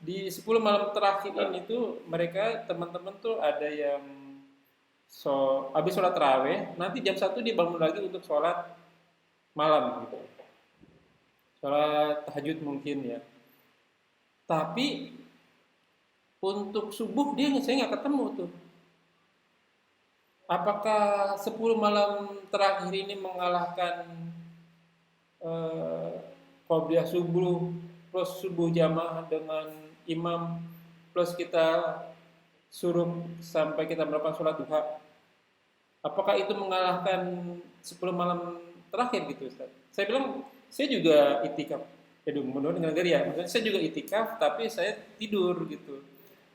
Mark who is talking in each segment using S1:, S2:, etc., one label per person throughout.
S1: di 10 malam terakhir ini tuh mereka teman-teman tuh ada yang habis sholat taraweh, nanti jam 1 dia bangun lagi untuk sholat malam gitu. Sholat tahajud mungkin ya. Tapi untuk subuh dia saya nggak ketemu tuh. Apakah 10 malam terakhir ini mengalahkan eh, qobliyah subuh plus subuh jamaah dengan imam plus kita suruh sampai kita melakukan sholat duha? Apakah itu mengalahkan 10 malam terakhir gitu Ustaz? Saya bilang, saya juga itikaf. Aduh, mudah dengan negara ya. Maksudnya saya juga itikaf, tapi saya tidur gitu.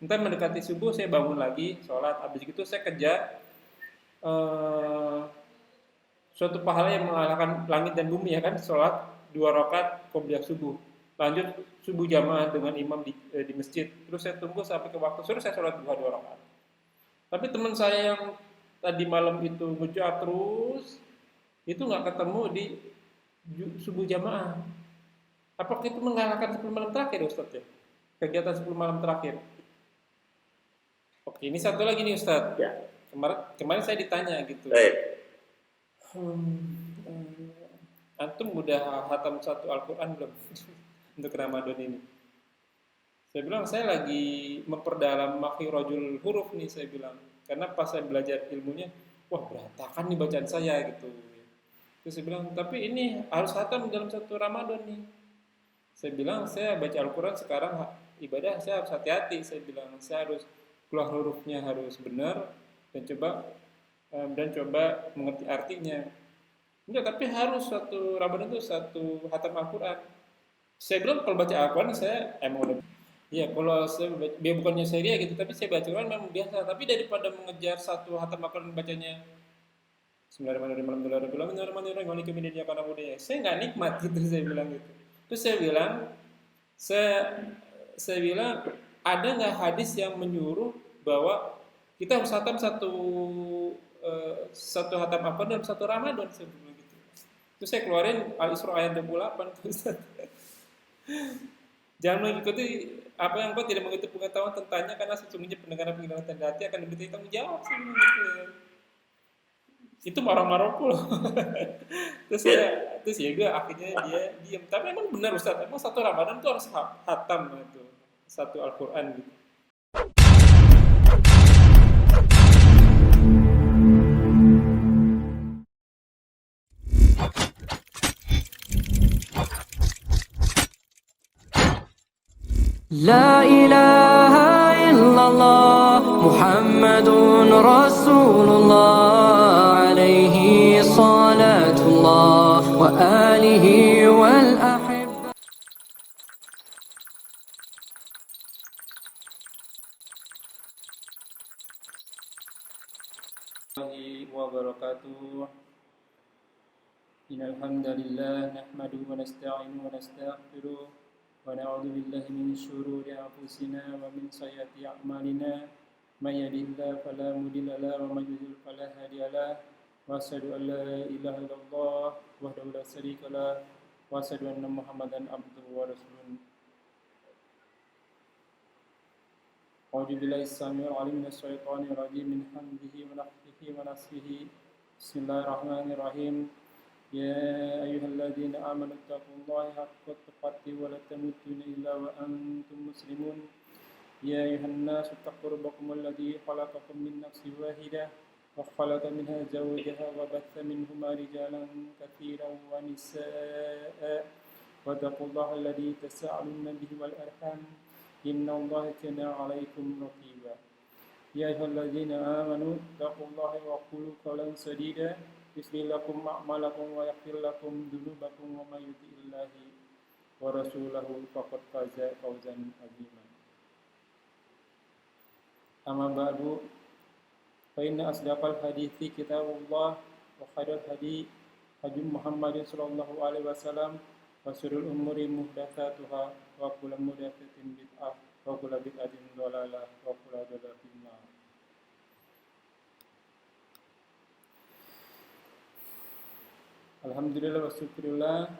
S1: Entah mendekati subuh, saya bangun lagi, sholat. Habis itu saya kejar eh, suatu pahala yang mengalahkan langit dan bumi ya kan, sholat 2 rakaat qobliyah subuh. Lanjut subuh jamaah dengan imam di masjid. Terus saya tunggu sampai ke waktu suruh saya sholat 2 rakaat. Tapi teman saya yang tadi malam itu ngejar terus, itu nggak ketemu di subuh jamaah. Apakah itu mengalahkan 10 malam terakhir Ustaz ya? Kegiatan 10 malam terakhir. Oke, ini satu lagi nih Ustaz.
S2: Ya.
S1: Kemarin saya ditanya gitu.
S2: Baik.
S1: Antum udah hatam satu Al-Quran belum untuk Ramadan ini? Saya bilang saya lagi memperdalam makhirajul huruf nih saya bilang. Karena pas saya belajar ilmunya, wah berantakan nih bacaan saya gitu. Terus saya bilang, tapi ini harus hatam dalam satu Ramadan nih. Saya bilang, saya baca Al-Quran sekarang ibadah saya harus hati-hati. Saya bilang, saya harus keluar hurufnya harus benar dan coba mengerti artinya. Enggak, tapi harus satu Ramadan itu satu hatam Al-Quran. Saya bilang kalau baca Al-Quran saya emang udah ya kalau saya dia bukannya seria gitu, tapi saya baca Quran memang biasa. Tapi daripada mengejar satu hatam Al-Quran bacanya Bismillahirrahmanirrahim, saya nggak nikmat gitu saya bilang gitu. Terus saya saya bilang ada nggak hadis yang menyuruh bahwa kita harus hatam satu hatam apa dalam satu Ramadan saya bilang gitu. Terus saya keluarin Al-Isra ayat 28 terus jangan mengikuti apa yang kau tidak mengikuti pengetahuan tentangnya karena sesungguhnya pendengaran tanda hati akan diberi tanggung jawab sih gitu. Itu orang Maroko loh. terus ya gue akhirnya dia diam. Tapi emang benar Ustaz, emang satu Ramadan tuh harus hatam itu satu Al-Quran gitu.
S3: لا إله إلا الله محمد رسول الله عليه صلاة الله وآله والأحبة.
S1: Wabarakatuh. Innal hamdalillah nahmaduhu wa nasta'inuhu wa nastaghfiruh wa na'udzu billahi min syururi anfusina wa min sayyiati a'malina. May yahdihillahu fala mudilla lahu wa may yudhlil fala hadiya lahu. Wa asyhadu an la ilaha illallah wahdahu la syarika lahu wa asyhadu anna Muhammadan abduhu wa rasuluh. A'udzu billahi as-sami'il 'alim minasy syaithanir rajim min hamdihi wa nafthihi wa nafthihi. Bismillahirrahmanirrahim. Ya ayyuhalladzina amanu taqullaha haqqa tuqatih wa la tamutunna illa wa antum muslimun. Ya ayuhan nasu taqu rabbakum alladzi khalaqakum min nafsin wahidah wa khalaqa minha zawjaha wa batha minhuma rijalan katsiran wa nisaa'a wa taqullaha alladzi tasaaluna bihi wal arham innallaha kana 'alaikum raqiba. Ya ayyuhalladzina amanu taqullaha wa qulu qawlan sadida yuslih lakum a'malakum wa yaghfir lakum dzunubakum wa may yuti'illahi wa rasulahu faqad faza fawzan 'azima. Amma ba'du fa inna asdaqal hadithi kitabullah wa khairal hadi hadi Muhammadin sallallahu alaihi wasallam wa syarrul umuri muhdatsatuha wa kullu muhdatsatin bid'ah wa kullu bid'atin dhalalah wa kullu dhalalatin nar. Alhamdulillah wa syukurillah,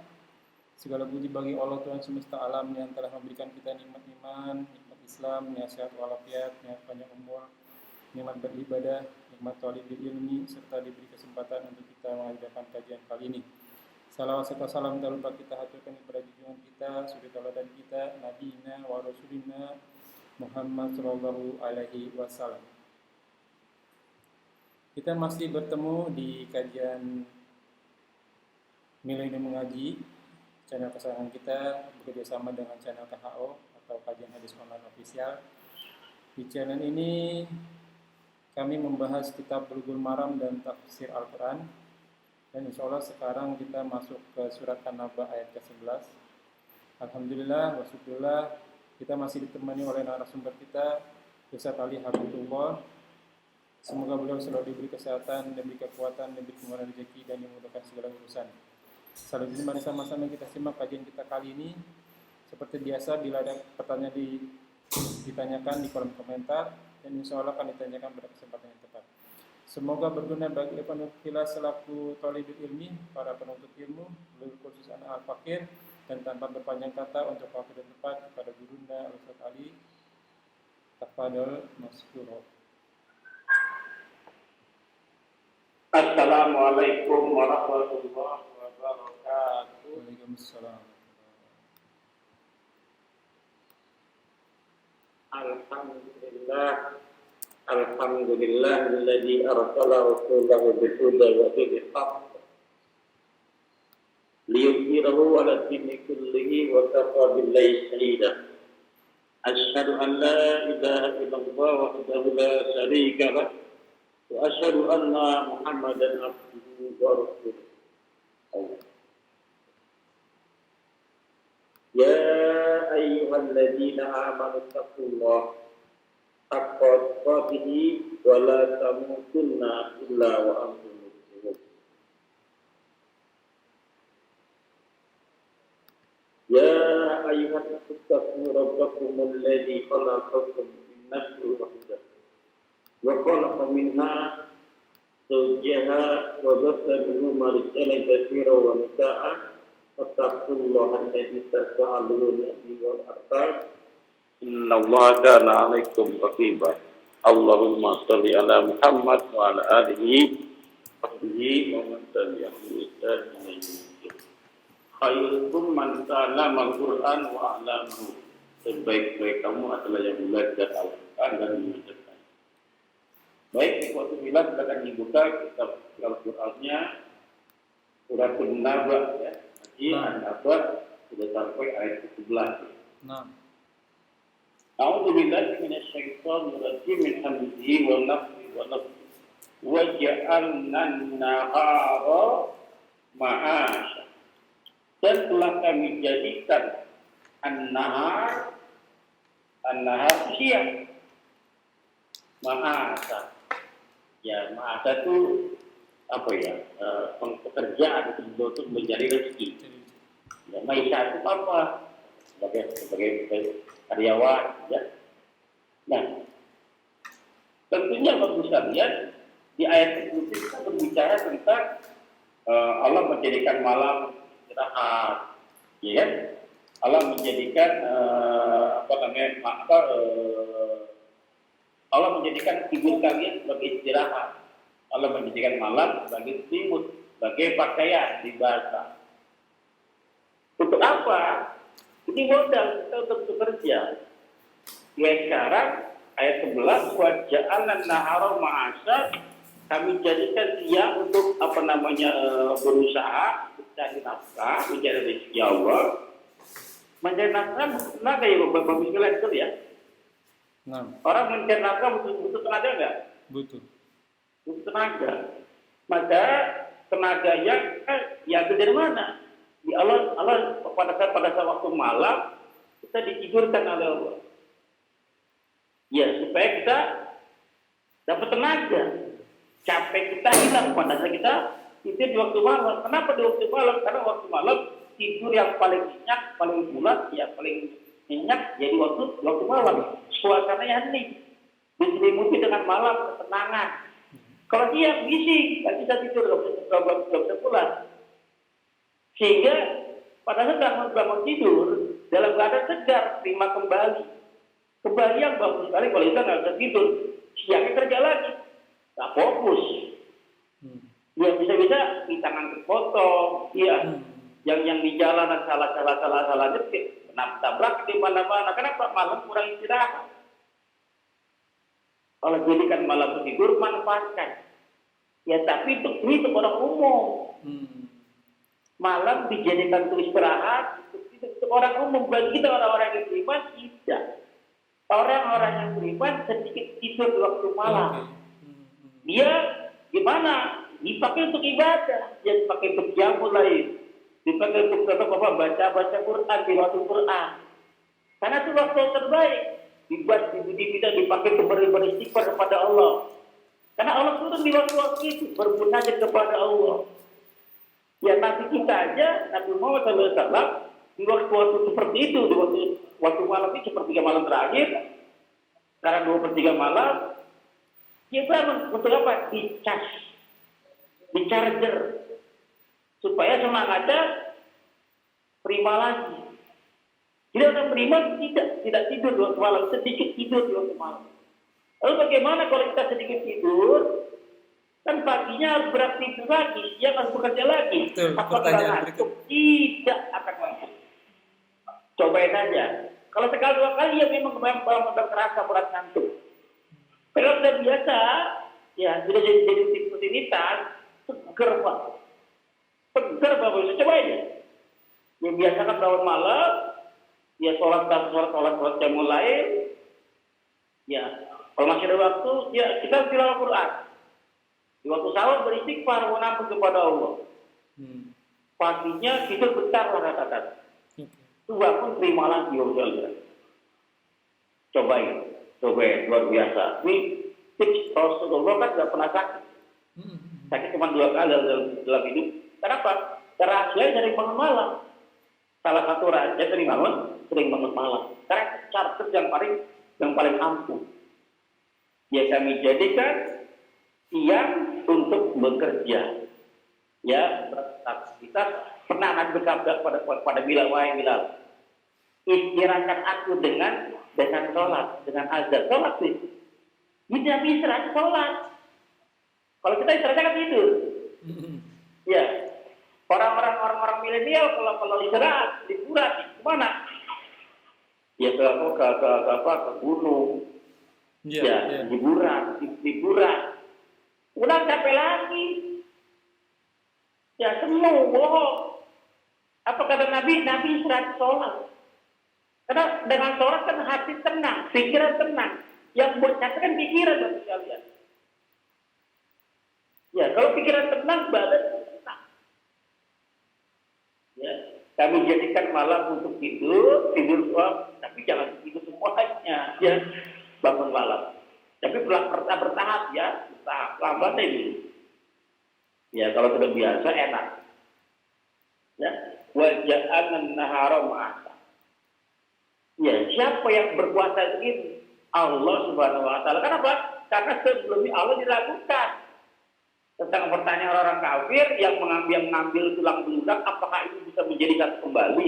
S1: Segala puji bagi Allah Tuhan semesta alam yang telah memberikan kita nikmat iman, nikmat Islam, nikmat sehat walafiat, nikmat panjang umur, nikmat beribadah, nikmat talibul ilmi, serta diberi kesempatan untuk kita mengadakan kajian kali ini. Salawat serta salam tak lupa kita haturkan kepada junjungan kita, suri tauladan kita, Nabiina wa Rasulina Muhammad sallallahu alaihi wasallam. Kita masih bertemu di kajian Milenium Mengaji, channel kesayangan kita bekerjasama dengan channel KHO atau Kajian Hadis Online Official. Di channel ini kami membahas kitab Bulughul Maram dan tafsir Al-Quran. Dan insya Allah sekarang kita masuk ke surat An-Naba ayat ke-11. Alhamdulillah wa syukurillah, kita masih ditemani oleh narasumber kita, Ustaz Ali Habibullah. Semoga beliau selalu diberi kesehatan, diberi kekuatan, diberi kemurahan rezeki dan dimudahkan segala urusan. Selanjutnya mari sama-sama kita simak kajian kita kali ini. Seperti biasa, bila ada pertanyaan ditanyakan di kolom komentar, dan insya Allah akan ditanyakan pada kesempatan yang tepat. Semoga berguna bagi penuntut kita selaku talibul ilmi, para penuntut ilmu, lebih khusus anak al-fakir, dan tanpa berpanjang kata untuk waktu dan tempat kepada gurunda Ustaz Ali. Tafadhol maskuro.
S2: Assalamualaikum warahmatullahi wabarakatuh.
S1: Waalaikumsalam.
S2: Alhamdulillah alladzi arsala rasulahu bil huda wa dinil haqq liyudhhirahu 'ala dini kullihi wa kafa billahi shahida. Asyhadu an la ilaha illallah wahdahu la syarika lah wa asyhadu anna Muhammadan abduhu wa rasuluh. Ya ayyuhalladzina amanu taqullaha haqqa tuqatih wa la tamutunna illa wa antum muslimun. Ya ayyuhan nasu taqu rabbakum alladzi khalaqakum min nafsin wahidah wa khalaqa minha zawjaha wa bassa minhuma rijalan katsiran wa nisaa'a wattaqullaha alladzi tasaaluna bihi wal arham innallaha kana 'alaikum raqiba. Allahumma shalli ala Muhammad wa ala alihi wa sahbihi wa man tabi'ahum bi ihsan ila yaumil khairukum man ta'allama al-Qur'an wa 'allamahu. Sebaik-baik kamu adalah yang belajar Al-Qur'an dan mengajarkan. Baik, waktu bila kita akan dibuka kitab Al-Qur'annya surat An-Naba ya. Jadi An-Naba sudah sampai ayat ke-11.
S1: Nah.
S2: A'udzu billahi minasyaitonir rajim min hamzihi wa nafthihi wa nafthihi. Wa ja'alna an-nahara ma'asha. Dan telah kami jadikan an-nahar siang. Ma'asha. Ya, ma'asha itu apa ya? Pekerjaan itu mencari rezeki. Ya, ma'isha itu apa? Sebagai karyawan, ya. Nah, tentunya bagus sekalian di ayat itu kita berbicara tentang Allah menjadikan malam istirahat, ya. Allah menjadikan Allah menjadikan tidur kalian sebagai istirahat. Allah menjadikan malam sebagai selimut, sebagai pakaian di bahasa. Untuk apa? Ini modal kita untuk bekerja. Ya sekarang ayat 11 wa ja'alna nahara ma'asha, kami jadikan dia untuk berusaha mencari nafkah, mencari rezeki Allah. Mencari nafkah tenaga ya Bapak Bismillah itu ya.
S1: Nah.
S2: Orang mencari nafkah butuh tenaga enggak?
S1: Butuh.
S2: Butuh tenaga. Maka tenaganya ya dari mana? Di Allah pada saat waktu malam kita ditidurkan oleh Allah. Ya supaya kita dapat tenaga. Capek kita hilang pada saat kita tidur di waktu malam. Kenapa di waktu malam? Karena waktu malam tidur yang paling nyenyak, paling bulat, ya paling nyenyak jadi waktu malam. Suasananya hening. Diselimuti dengan malam ketenangan. Kalau dia bising, nggak bisa tidur, nggak bisa pulang. Sehingga Padahal bangun tidur dalam keadaan segar, terima kembali. Kembali yang bagus sekali kalau kita nggak bisa tidur, siangnya kerja lagi, nggak fokus. Ya bisa-bisa di tangan kepotong, ya. Yang di jalanan salah nyetir, tabrak di mana-mana. Kenapa malam kurang istirahat? Kalau jadikan malam tidur manfaatkan. Ya tapi ini untuk orang umum. Malam dijadikan untuk istirahat, untuk orang umum. Bagi kita orang-orang yang beriman tidak. Orang-orang yang beriman sedikit tidur di waktu malam. Dia gimana? Dipakai untuk ibadah, dia dipakai untuk qiyamul lail, dipakai untuk baca Quran di waktu Quran. Karena itu waktu yang terbaik. Bisa dipakai untuk beristighfar kepada Allah. Karena Allah turun di waktu-waktu itu bermunajat kepada Allah. Ya nanti kita aja Nabi Muhammad SAW di waktu-waktu seperti itu, di waktu malam ini sepertiga malam terakhir, sekarang 2/3 malam, dia bangun untuk apa? Di charger supaya semangatnya prima lagi. Tidak orang beriman tidak tidur di waktu malam, sedikit tidur di waktu malam. Lalu bagaimana kalau kita sedikit tidur, kan paginya harus beraktivitas lagi, siang harus bekerja lagi. Apakah ngantuk? Tidak akan ngantuk. Cobain aja. Kalau sekali dua kali ya memang terasa berat ngantuk. Kalau sudah biasa, ya sudah jadi rutinitas, seger Pak. Seger Bapak Ibu, coba aja. Ya biasakan bangun malam, ya sholat jam mulai, ya kalau masih ada waktu, ya kita tilawah Quran. Di waktu sahur beristighfar, mengampun kepada Allah. Paginya tidur bentar lah katakan. Itu bangun terima lagi Allah. Cobain, luar biasa. Ini tips Rasulullah kan nggak pernah sakit. Sakit cuma 2 kali dalam hidup. Kenapa? Rahasia dari bangun malam. Salah satu rahasia dari sering bangun malam. Karena cara kerja yang paling ampuh. Ya kami jadikan siang untuk bekerja. Ya, kita pernah Nabi bersabda pada Bilal, wahai Bilal, istirahatkan aku dengan sholat, dengan azan. Sholat sih. Ini Nabi istirahat sholat. Kalau kita istirahatnya kan tidur. Ya, orang-orang milenial kalau istirahat liburan kemana? Ya ke gunung. Ya, liburan. Udah capek lagi. Ya semua bohong. Apa kata Nabi? Nabi istirahat sholat. Karena dengan sholat kan hati tenang, pikiran tenang. Yang buat capek kan pikiran bagi kalian. Ya, kalau pikiran tenang, badan tenang. Ya, kami jadikan malam untuk tidur tapi jangan tidur semuanya. Ya, bangun malam. Tapi bertahap ya, lambat dulu. Ya, kalau sudah biasa enak. Ya, waja'an nahara ma'asa. Ya, siapa yang berkuasa ini? Allah Subhanahu wa taala. Kenapa? Karena sebelumnya Allah diragukan. Tentang pertanyaan orang kafir yang mengambil tulang belulang, apakah itu bisa menjadi satu kembali?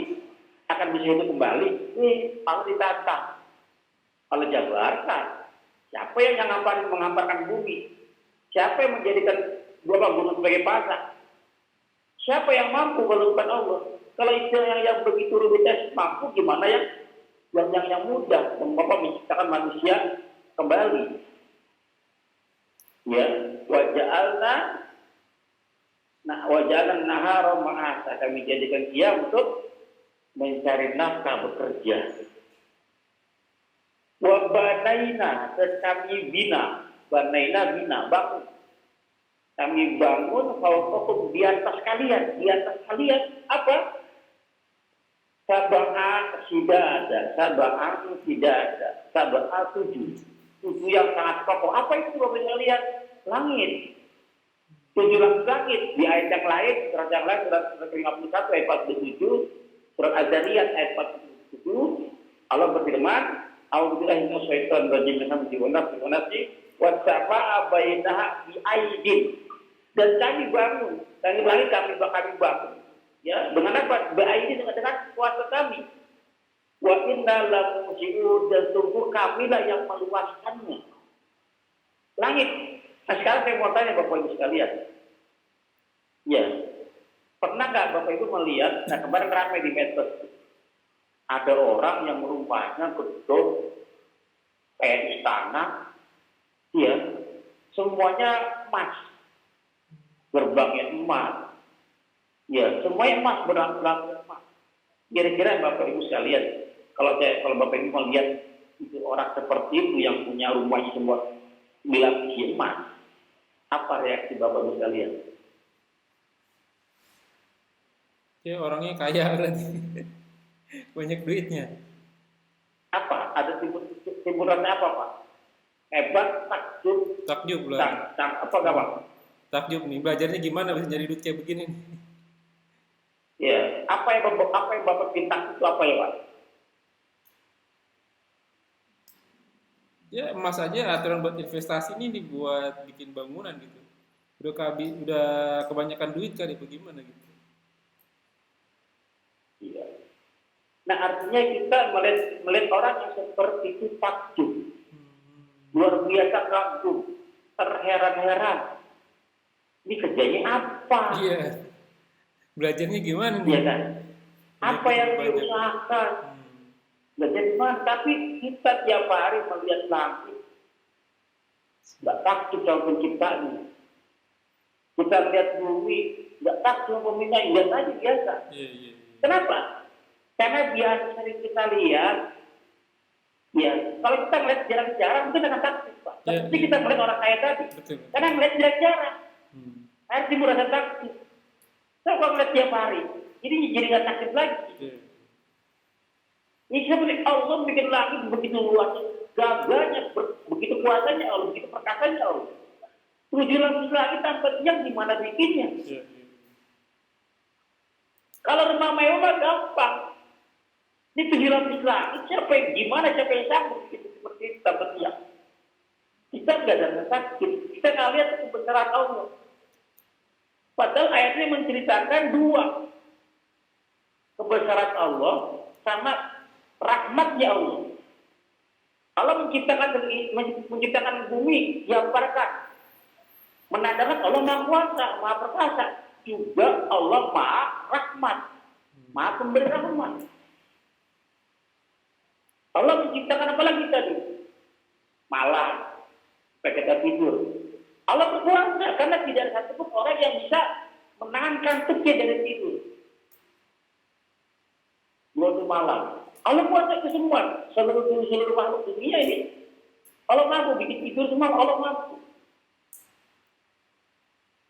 S2: Akan bisa itu kembali? Allah ditantang. Allah jabarkan. Siapa yang menghamparkan bumi? Siapa yang menjadikan gunung sebagai pasar? Siapa yang mampu kalau bukan Allah? Kalau istilah yang begitu rumit mampu, gimana yang mudah menciptakan manusia kembali? Ya, waja'alna nahara ma'asa, kami jadikan dia untuk mencari nafkah, bekerja. Wa banaina, terus kami bina, bangun. Kami bangun fawqakum, di atas kalian apa? Sab'an sidada, 7 yang sangat kokoh. Apa itu Bapak lihat? Langit. 7 langit. Di ayat yang lain, surat 51 ayat 47, surat Az-Zariyat ayat 47, Allah berfirman, a'udzubillahi minasyaitonir rajim, bismillahirrahmanirrahim, wa sama'a bainaha bi aidin. Dan kami bangun. Kami bangun. Ya, dengan apa? Ba'aidi dengan kuasa kami. Wa inna lamuji'un, dan sungguh kamilah yang meluaskannya. Langit. Nah sekarang saya mau tanya Bapak Ibu sekalian. Ya, pernah nggak Bapak Ibu melihat, nah kemarin ramai di medsos, ada orang yang rumahnya gedung kayak istana, ya, semuanya emas, gerbangnya emas, ya, semuanya emas, berang-berang emas. Kira-kira Bapak Ibu sekalian, kalau Bapak Ibu melihat itu orang seperti itu yang punya rumahnya semua dilapisi emas, apa reaksi Bapak Ibu sekalian?
S1: Ya orangnya kaya berarti. Banyak duitnya.
S2: Apa? Ada timbulannya apa Pak? Hebat, takjub,
S1: Takjub lah.
S2: apa enggak Pak?
S1: Takjub nih, belajarnya gimana bisa nyari duit kayak begini nih.
S2: Ya, apa yang Bapak pinta itu apa ya Pak?
S1: Ya emas aja aturan buat investasi ini dibuat bikin bangunan gitu. Udah kebanyakan duit kali bagaimana gitu.
S2: Iya. Nah artinya kita melihat orang yang seperti itu takjub, luar biasa kagum, terheran-heran. Ini kerjanya apa?
S1: Iya. Belajarnya gimana nih?
S2: Iya kan? Apa yang diusahakan? Belajar gimana? Tapi kita tiap hari melihat langit, nggak takjub sama penciptanya. Kita lihat bumi, nggak takjub sama peminta, lihat aja biasa.
S1: Iya.
S2: Kenapa? Karena biasa sering kita lihat, ya kalau kita melihat jarang-jarang mungkin akan takjub Pak. Tapi kita melihat orang kaya tadi,
S1: Betul.
S2: karena melihat jarang-jarang, akhirnya timbul rasa takjub. Saya kalau melihat tiap hari, jadi nggak takjub lagi.
S1: Iya.
S2: Ini seperti Allah bikin langit begitu luas, gagahnya, begitu kuasanya Allah, begitu perkasanya Allah. 7 lapis langit tanpa tiang di mana bikinnya?
S1: Iya.
S2: Kalau rumah mewah mah gampang. Ini 7 lapis langit, siapa yang sanggup gitu, seperti itu tanpa tiang? Kita nggak ada sakit, kita nggak lihat kebesaran Allah. Padahal ayatnya menceritakan 2, kebesaran Allah sama rahmatnya Allah. Allah menciptakan bumi yang berkah, menandakan Allah Maha Kuasa, Maha Perkasa. Juga Allah Maha Rahmat, Maha Pemberi Rahmat. Allah menciptakan apa lagi tadi? Malam, supaya kita tidur. Allah berkuasa karena tidak ada satupun orang yang bisa menahan kantuknya dari tidur. Waktu malam, Allah kuasa ke semua, seluruh makhluk dunia ini. Allah mampu bikin tidur semua, Allah mampu.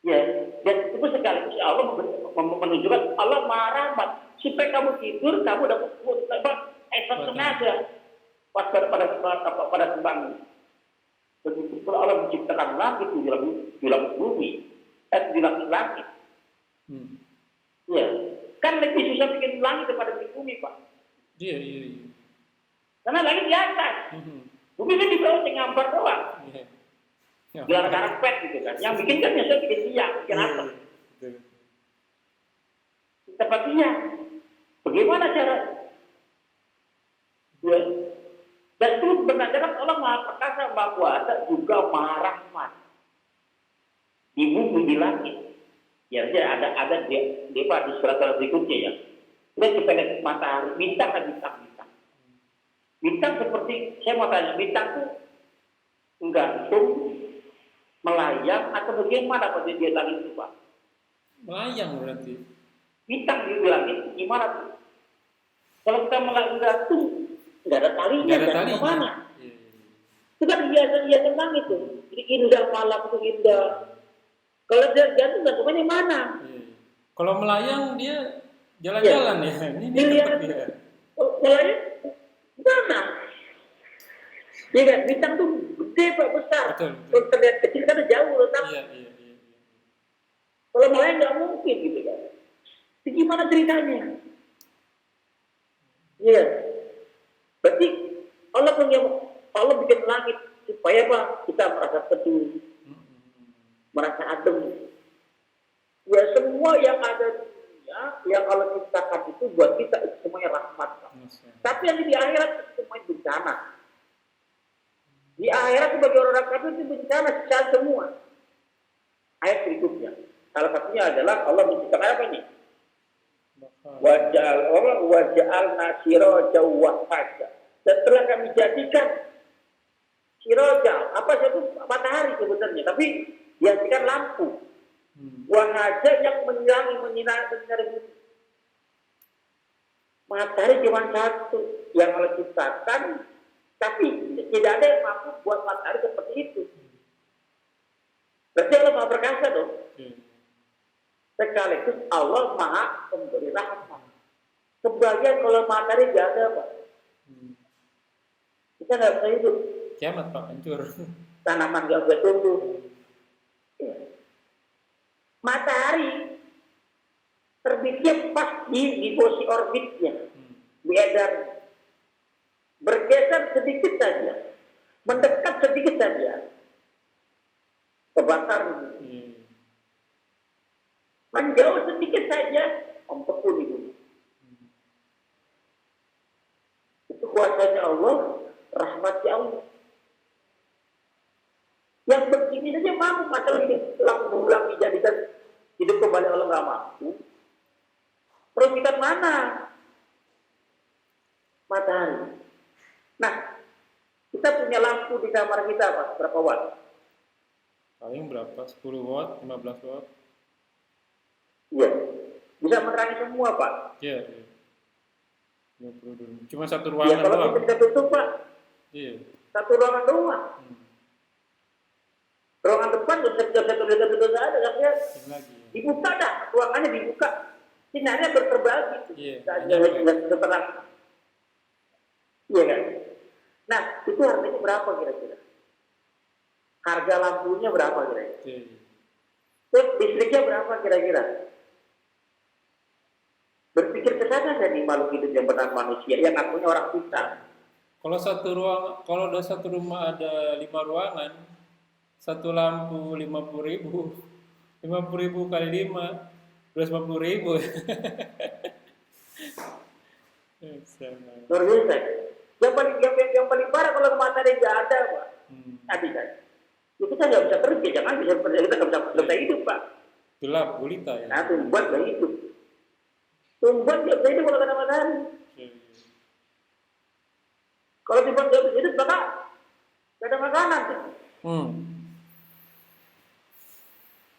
S2: Ya, dan itu sekaligus Allah menunjukkan Allah Maha Rahmat supaya kamu tidur, kamu dapat efek tenaga pada sembangan. Begitu pula Allah menciptakan langit di dalam bumi, di langit. Ya, kan lebih susah bikin langit daripada bikin bumi Pak.
S1: Iya.
S2: Karena langit di atas, bumi kan di bawah ngambar doang.
S1: Iya.
S2: Gelar karpet gitu kan. Yang bikin kan biasa bikin tiang, bikin apa? Tempat tiang. Bagaimana cara? Ya. Dan itu benar-benar Allah Maha Perkasa, Maha Kuasa, juga Maha Rahmat. Di bumi, di langit. Ya, ada dia di surat berikutnya ya. Kita lihat matahari, bintang. Bintang seperti, saya mau tanya, bintang itu gantung, melayang, atau bagaimana pada dia langit itu Pak?
S1: Melayang berarti.
S2: Bintang di langit gimana tuh? Kalau kita melayang gantung, nggak ada talinya, kemana? Itu kan hiasan langit tuh. Jadi indah, malam itu indah. Kalau dia gantung gantungannya mana?
S1: Kalau melayang dia jalan-jalan ya. Ini tempat dia.
S2: Melayang mana? Ya kan, bintang tuh gede Pak, besar.
S1: Betul.
S2: Kalau terlihat kecil kan jauh letak.
S1: Iya.
S2: Kalau melayang nggak mungkin gitu kan. Jadi gimana ceritanya? Iya. Berarti Allah bikin langit supaya apa? Kita merasa teduh, merasa adem. Ya semua yang ada di dunia yang Allah ciptakan itu buat kita itu semuanya rahmat. Pak. Tapi yang di akhirat itu semuanya bencana. Di akhirat sebagai orang kafir itu bencana secara semua. Ayat berikutnya. Salah satunya adalah Allah menciptakan apa ini? Waja'al nasiraja wahaja. Setelah kami jadikan siraja, apa itu matahari sebenarnya, tapi dijadikan lampu. Wahaja yang menyinari bumi. Matahari cuma satu yang Allah ciptakan, tapi tidak ada yang mampu buat matahari seperti itu. Berarti Allah maha perkasa dong. Sekaligus Allah maha pemberi rahmat. Sebagian kalau matahari tidak ada, Pak, kita nggak bisa hidup.
S1: Kiamat, Pak, hancur.
S2: Tanaman nggak bisa tumbuh. Matahari terbitnya pas di posisi orbitnya, beredar, bergeser sedikit saja, mendekat sedikit saja, kebakar. Menjauh sedikit saja, membeku di bumi. Itu kuasanya Allah, rahmatnya Allah. Yang begini saja mampu, masalah ini ulang dijadikan hidup kembali Allah nggak mampu. Perumitan mana? Matahari. Nah, kita punya lampu di kamar kita, Pak, berapa watt?
S1: Paling berapa? 10 watt, 15 watt?
S2: Iya. Bisa menerangi semua, Pak.
S1: Iya. 50 dulu. Cuma satu
S2: Ya,
S1: ruangan
S2: kalau
S1: doang.
S2: kita tutup, Pak.
S1: Iya.
S2: Satu ruangan doang. Ruangan depan nggak bisa tutup ada, kan ya?
S1: Lagi.
S2: Dibuka dah, ruangannya dibuka. Sinarnya terbagi.
S1: Iya.
S2: Nggak terang. Iya kan? Nah, itu harganya berapa kira-kira? Harga lampunya berapa kira-kira?
S1: Iya.
S2: Terus listriknya berapa kira-kira? Berpikir ke sana dari makhluk hidup yang bernama manusia, yang akunya orang pintar.
S1: Kalau ada satu rumah ada 5 ruangan, satu lampu 50.000, 50.000 kali 5, 250.000.
S2: Luar biasa. Yang paling parah kalau matahari nggak ada, Pak. Tadi kan, ya kita nggak bisa kerja, jangan bisa kerja, kita nggak bisa hidup, Pak.
S1: Gelap gulita ya.
S2: Nah, tumbuhan nggak hidup. Tumbuhan nggak bisa hidup kalau kena matahari. Kalau tumbuhan nggak bisa hidup, maka nggak ada makanan.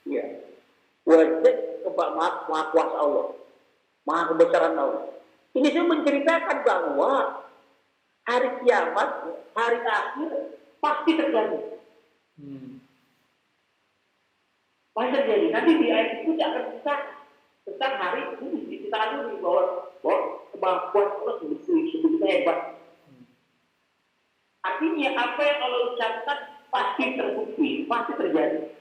S2: Iya. Wajib kepada maha kuasa Allah, maha kebesaran Allah. Ini saya menceritakan bahwa hari kiamat, hari akhir pasti terjadi. Pasti terjadi. Nanti di ayat itu dia akan cerita tentang hari ini. Kita akan bahwa kemampuan Allah sebegitu hebat. Artinya apa yang Allah ucapkan pasti terbukti, pasti terjadi.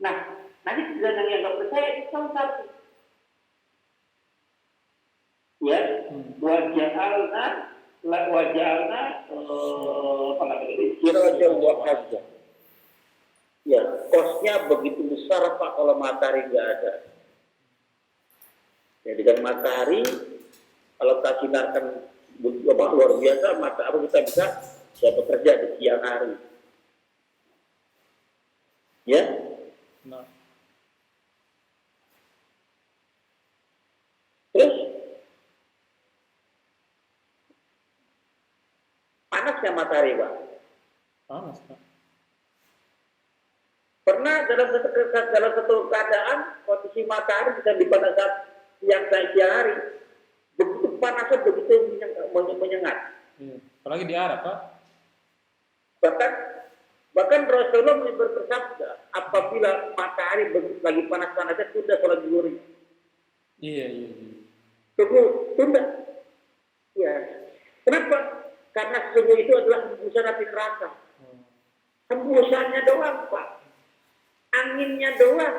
S2: Nah, nanti sedang yang nggak percaya itu satu. Ya, waja'alna apa namanya? Siraja wahaja. Ya, kosnya begitu besar, Pak, kalau matahari nggak ada. Ya, dengan matahari kalau kita sinarkan luar biasa, maka apa kita bisa bekerja di siang hari. Ya.
S1: Nah.
S2: Terus panasnya matahari, Pak.
S1: Panas, Pak.
S2: Pernah dalam satu keadaan kondisi matahari bisa di pada saat siang hari, begitu panasnya, begitu menyengat.
S1: Apalagi di Arab, Pak.
S2: Bahkan Rasulullah bersabda, apabila matahari lagi panas-panasnya, sudah sholat zuhur.
S1: Iya.
S2: Tunda. Ya. Kenapa? Karena sesungguhnya itu adalah hembusan api neraka. Hembusannya doang, Pak. Anginnya doang.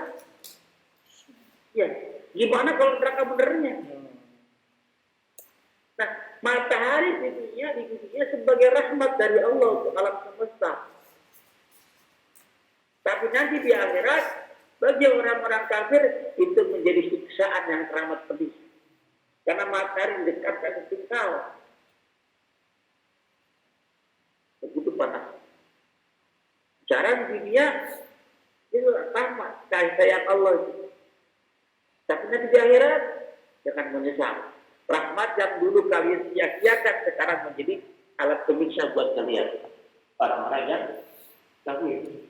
S2: Ya. Gimana kalau neraka benernya? Nah, matahari di dunia sebagai rahmat dari Allah untuk alam semesta. Tapi nanti di akhirat Bagi orang-orang kafir itu menjadi siksaan yang teramat pedih. Karena matahari mendekatkan ke engkau. Begitu panas. Cara di dunia itu sama kasih sayang Allah. Tapi nanti di akhirat jangan menyesal. Rahmat yang dulu kalian sia-siakan sekarang menjadi alat penyiksa buat kalian. Orang-orang yang kafir.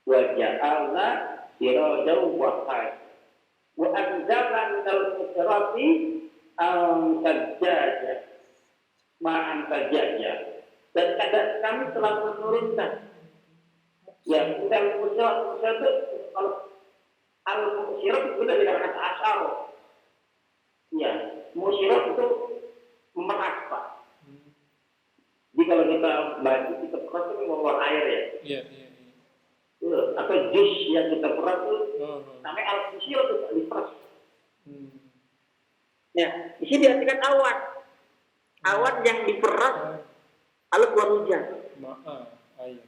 S2: Wa ja'alna sirajan wa qai. Wa anzalna minal mu'sirati al-sajjaja. Ma'an sajjaja. Dan kami telah menurunkan yang minal mu'sirati al-mu'sirat itu dari kata asal. Ya, mu'sirat itu memeras, Pak. Jadi kalau kita baca, kita peras itu membawa air ya.
S1: Iya.
S2: Atau jus yang kita peras itu namanya al-mu'sirat itu diperas. Ya, di sini diartikan awan. Awan yang diperas lalu keluar hujan.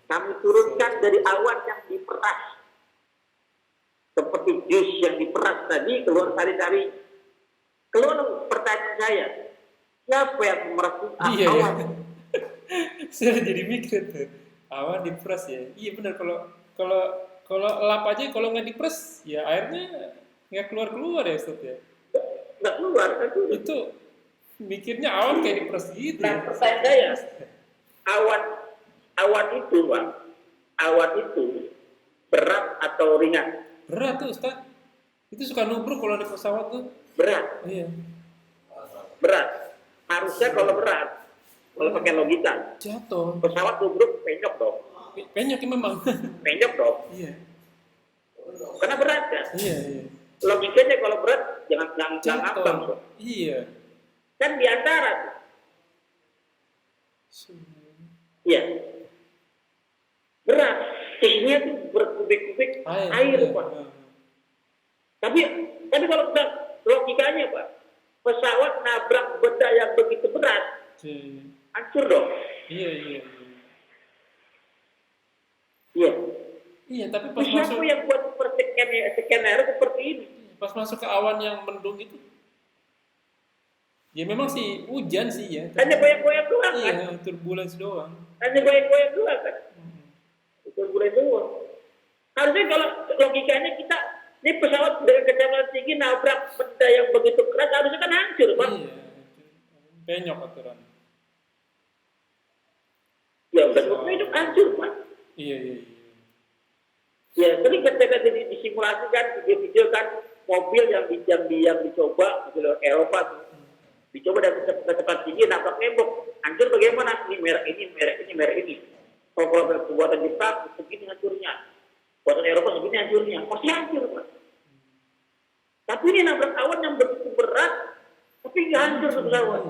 S2: Kami turunkan dari awan yang diperas. Seperti jus yang diperas tadi keluar sari-sari. Keluar pertanyaan saya, siapa yang memeras awan?
S1: Iya. Saya jadi mikir tuh, awan diperas ya. Iya benar, kalau lap aja kalau nggak diperas ya airnya nggak keluar ya Ustaz ya.
S2: Nggak keluar kan?
S1: Itu mikirnya awan kayak diperas gitu.
S2: Nah,
S1: Ya.
S2: pertanyaan saya, awan itu, Pak, awan itu berat atau ringan?
S1: Berat tuh Ustaz. Itu suka nubruk kalau di pesawat tuh.
S2: Berat.
S1: Iya.
S2: Berat. Harusnya kalau berat, kalau pakai logika,
S1: Jatuh.
S2: pesawat tubruk penyok dong.
S1: Penyok memang.
S2: Penyok dong.
S1: Iya.
S2: Karena berat kan?
S1: Iya.
S2: Logikanya kalau berat jangan ngambang.
S1: Jatuh. Iya.
S2: Kan di antara. Iya. Berat. Isinya tuh berkubik-kubik air, Pak. Tapi kalau kita logikanya, Pak, pesawat nabrak benda yang begitu berat, hancur dong.
S1: Iya.
S2: Iya.
S1: Iya, tapi pas
S2: Siapa
S1: masuk
S2: yang buat skenario seperti ini?
S1: pas masuk ke awan yang mendung itu, ya memang sih hujan sih ya.
S2: Hanya goyang-goyang doang kan?
S1: Iya, turbulence doang.
S2: Hanya goyang-goyang doang kan? Turbulence doang. Harusnya kalau logikanya kita, ini pesawat dengan kecepatan tinggi nabrak benda yang begitu keras, harusnya kan hancur, Pak.
S1: Iya, penyok aturan.
S2: Ya udah, itu hancur, Pak.
S1: Iya.
S2: Ya, sering ketika disimulasikan video-video kan mobil yang dicoba di Eropa, dicoba dengan kecepatan tinggi nabrak tembok, hancur bagaimana? Ini merek ini. Kalau buatan Jepang segini hancurnya, buatan Eropa segini hancurnya, pasti hancur, Pak. Tapi ini nabrak awan yang begitu berat, tapi nggak hancur pesawat.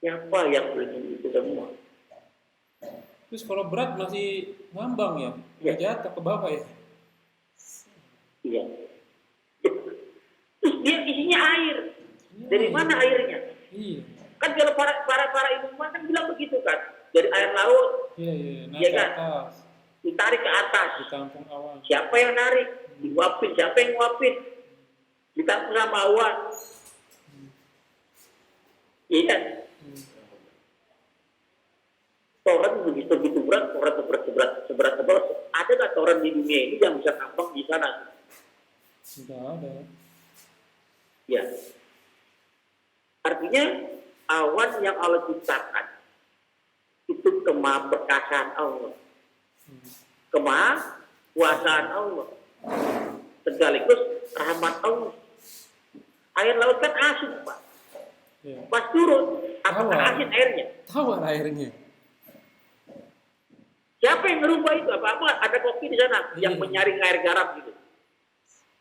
S2: Siapa yang beli itu semua?
S1: Terus kalau berat masih ngambang ya, nggak jatuh ke bawah ya.
S2: Iya. Terus dia isinya air. Dari mana airnya?
S1: Iya.
S2: Kan kalau para ilmuwan kan bilang begitu kan, dari air laut.
S1: Iya, naik
S2: Iya
S1: ke
S2: kan?
S1: atas,
S2: Ditarik ke atas.
S1: ditampung awan.
S2: Siapa yang narik? Diuapin. Siapa yang nguapin? Ditampung sama awan. Iya kan? Toren begitu berat, toren seberat. Ada nggak toren di dunia ini yang bisa nampang di sana?
S1: Tidak ada.
S2: Ya. Artinya awan yang Allah ciptakan itu kemahaperkasaan Allah, kemahakuasaan Allah, sekaligus rahmat Allah. Air laut kan asin, Pak.
S1: Ya.
S2: Pas turun, apakah asin airnya?
S1: Tawar airnya.
S2: Siapa yang merubah itu? Apa ada kopi di sana yang menyaring air garam gitu?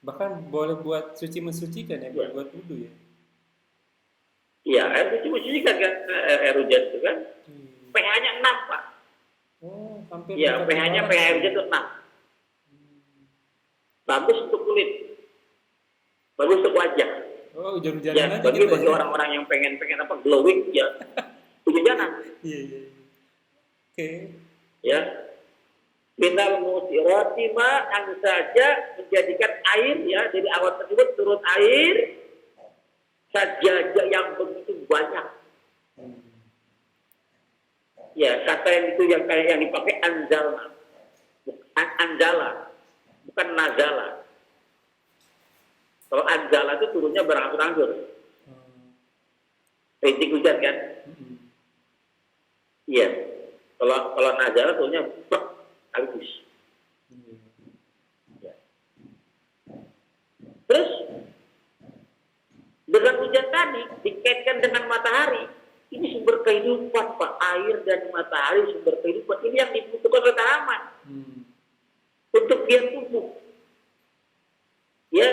S1: Bahkan boleh buat suci mensucikan ya, buat wudhu ya.
S2: Iya, air suci mensucikan kan, air hujan itu kan. pH-nya 6, Pak.
S1: Oh, hampir.
S2: Iya, pH-nya pH hujan itu 6. Bagus untuk kulit. Bagus untuk wajah.
S1: Oh, hujan-hujanan
S2: Ya,
S1: aja
S2: bagi
S1: gitu ya.
S2: orang yang pengen apa glowing ya. Hujan-hujanan.
S1: Iya. Oke.
S2: Ya. Minal musirati ma'an saja menjadikan air ya, dari awan tersebut turun air saja yang begitu banyak. Ya, kata yang itu yang kayak yang dipakai anzalna. Anzala, bukan nazala. Kalau anzala itu turunnya berangsur-angsur. Rintik hujan kan? Iya. Kalau nazala turunnya habis. Ya. Terus dengan hujan tadi dikaitkan dengan matahari, ini sumber kehidupan, Pak. Air dan matahari sumber kehidupan. Ini yang dibutuhkan oleh tanaman untuk dia tumbuh. Ya,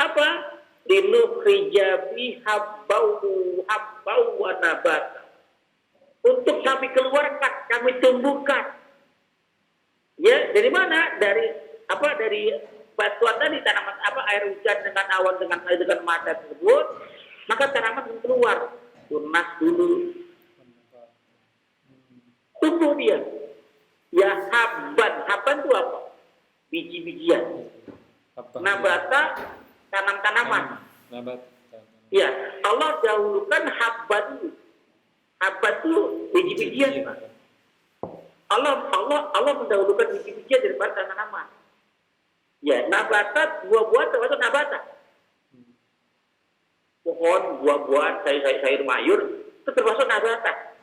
S2: apa? Linukhrijabi habbau wa nabata. Untuk kami keluarkan, kami tumbuhkan. Ya, dari mana? Dari apa? Dari batuan tadi, tanaman apa? Air hujan dengan awan dengan mata tersebut, maka tanaman keluar. Tunas dulu, tumbuh dia. Ya, habban itu apa? Biji-bijian. Nabata, tanam-tanaman. Ya, Allah dahulukan habban dulu. Habban itu biji-bijian. Allah mendahulukan biji-bijian daripada tanaman. Ya, nabata, buah-buahan termasuk nabata. Pohon, buah-buahan, sayur mayur itu termasuk nabata.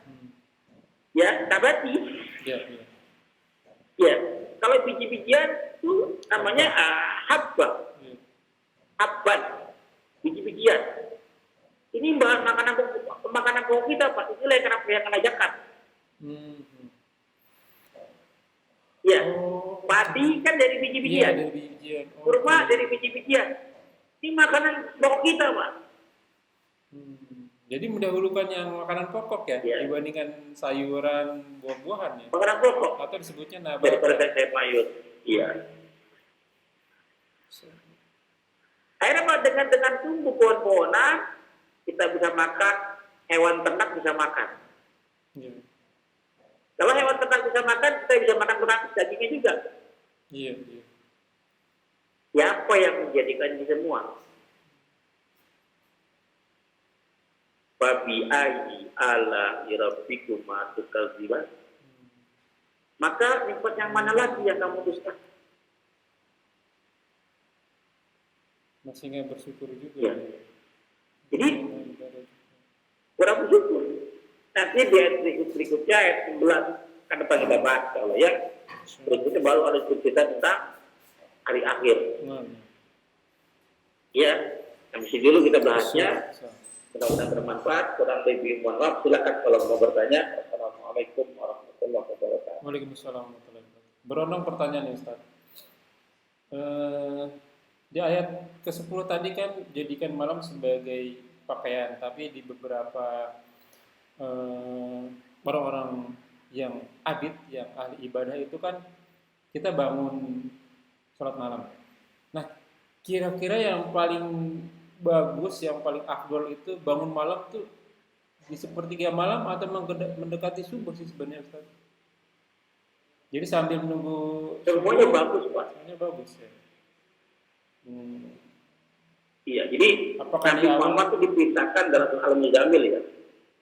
S2: Ya, nabati. Ya, kalau biji-bijian itu namanya habba. Habban, biji-bijian. Ini bahan makanan pokok kita, Pak. Itulah yang kena ajakan. Ya, padi kan dari biji-bijian. Kurma dari biji-bijian. Ini makanan pokok kita, Pak.
S1: Jadi mendahulukan yang makanan pokok ya, dibandingkan sayuran, buah-buahan ya.
S2: Makanan pokok.
S1: Atau disebutnya nabata.
S2: Daripada sayur mayur. Iya. Akhirnya dengan tumbuh pohon-pohonan kita bisa makan, hewan ternak bisa makan.
S1: Iya.
S2: Kalau hewan ternak bisa makan, kita bisa makan dagingnya juga.
S1: Iya.
S2: Siapa yang menjadikan ini semua? Fabi ayyi ala rabbikuma tukadziban. Maka nikmat yang mana lagi yang kamu dustakan?
S1: Masih nggak bersyukur juga.
S2: Ya. Jadi kurang bersyukur. Nanti di ayat berikutnya ayat 11 kan depan kita bahas kalau ya. Berikutnya baru ada cerita tentang hari akhir. Ya, habis ini dulu kita bahasnya. Mudah-mudahan bermanfaat. Kurang lebih mohon maaf. Silakan kalau mau bertanya. Assalamualaikum warahmatullahi wabarakatuh.
S1: Waalaikumsalam warahmatullahi wabarakatuh. Berondong pertanyaan Ustaz. Di ayat ke-10 tadi kan jadikan malam sebagai pakaian, tapi di beberapa orang-orang yang abid, yang ahli ibadah itu kan kita bangun sholat malam. Nah, kira-kira yang paling bagus, yang paling afdol itu bangun malam tuh di sepertiga malam atau mendekati subuh sih sebenarnya Ustaz. Jadi sambil menunggu
S2: semuanya bagus, Pak.
S1: Semuanya bagus ya.
S2: Iya, jadi
S1: apakah
S2: Nabi Muhammad itu diperintahkan dalam Al-Muzammil ya.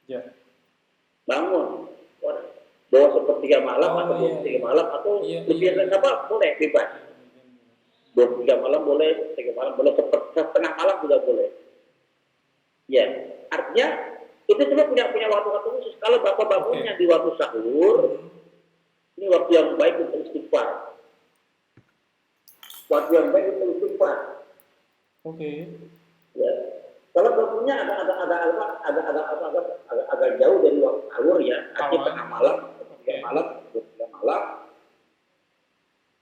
S2: Ya. Bangun. Bawa sepertiga malam atau sepertiga malam atau lebih dari apa boleh bebas. 2/3 malam boleh, 3 malam boleh, setengah malam juga boleh. Ya, artinya itu semua punya waktu-waktu khusus. Kalau bapak bangunnya di waktu sahur, ini waktu yang baik untuk istighfar. Waktu yang baik untuk istighfar. Ya. Kalau bangunnya agak jauh dari waktu sahur ya, artinya tengah malam, 3 malam, 2/3 malam.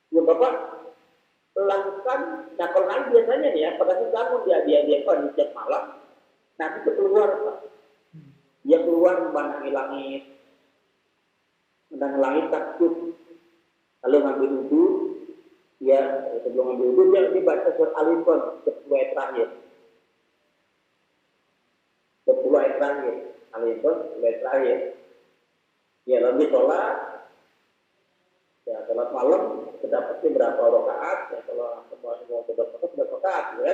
S2: Ya bapak lakukan, nah kalau nanti biasanya nih ya, pada saat bangun dia di setiap malam, nanti itu keluar Pak. Dia keluar memandangi langit takut, lalu ngambil wudhu, ya sebelum ngambil wudhu dia baca surat Al-Imran 10 ayat terakhir. 10 ayat terakhir, Al-Imran 10 ayat terakhir. Ya lalu sholat, ya sholat malam terdapatnya berapa rakaat? Ya, kalau semua sudah berapa rakaat, ya.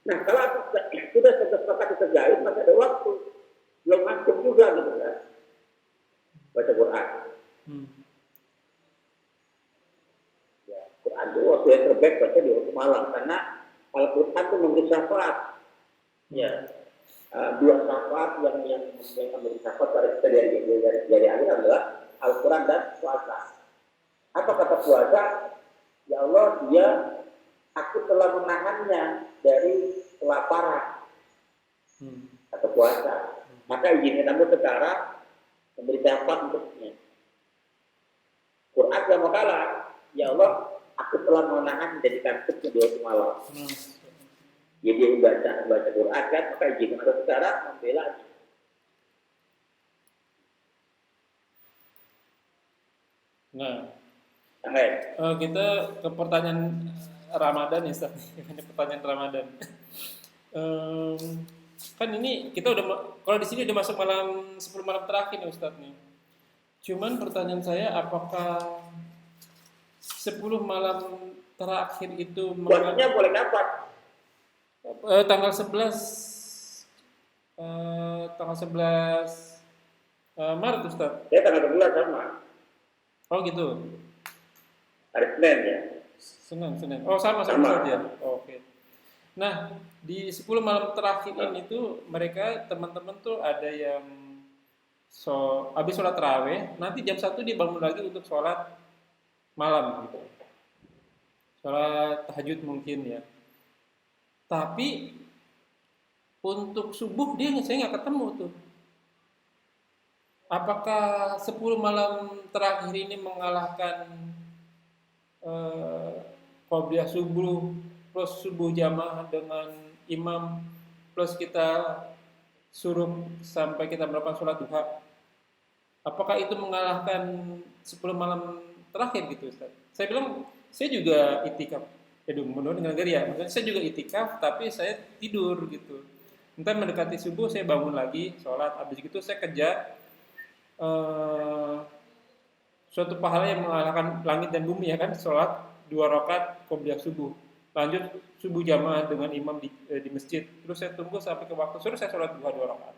S2: Nah, kalau sudah 11 rakaat dikerjain, masih ada waktu, belum masuk juga gitu kan, baca Quran. Ya, Quran itu waktu yang terbaik baca di waktu malam, karena Al-Quran itu memberi syafaat. Ya, dua syafaat yang memberi syafaat pada kita dari akhir adalah Al-Quran dan puasa. Apa kata puasa? Ya Allah, aku telah menahannya dari kelaparan atau puasa. Maka izinkan kamu sekarang memberi syafaat untuknya. Quran sama kalah. Ya Allah, aku telah menahan dari kantuknya di waktu malam. Jadi baca Quran kan, maka izinkan kamu sekarang membela.
S1: Nah, kita ke pertanyaan Ramadan ya, Ustaz. Ini pertanyaan Ramadan. Kan ini kita udah, kalau di sini udah masuk 10 malam terakhir nih Ustaz nih. Cuman pertanyaan saya, apakah 10 malam terakhir itu
S2: puasanya boleh kapan?
S1: Tanggal 11 Maret Ustaz.
S2: Ya tanggal 11 sama.
S1: Oh gitu.
S2: Hari Senin ya.
S1: Senin. Oh sama saja. Oh, oke. Nah, di 10 malam terakhir ini tuh mereka teman-teman tuh ada yang habis sholat tarawih, nanti jam 1 dia bangun lagi untuk sholat malam gitu. Sholat tahajud mungkin ya. Tapi untuk subuh saya nggak ketemu tuh. Apakah 10 malam terakhir ini mengalahkan qobliyah subuh plus subuh jamaah dengan imam plus kita suruh sampai kita melakukan sholat duha? Apakah itu mengalahkan 10 malam terakhir gitu Ustaz? Saya bilang saya juga itikaf. Mudah-mudahan dengan negeri ya. Maksudnya saya juga itikaf tapi saya tidur gitu. Entah mendekati subuh saya bangun lagi sholat, habis itu saya kejar suatu pahala yang mengalahkan langit dan bumi ya kan, sholat 2 rakaat qobliyah subuh, lanjut subuh jamaah dengan imam di masjid, terus saya tunggu sampai ke waktu sore saya sholat 2 rakaat.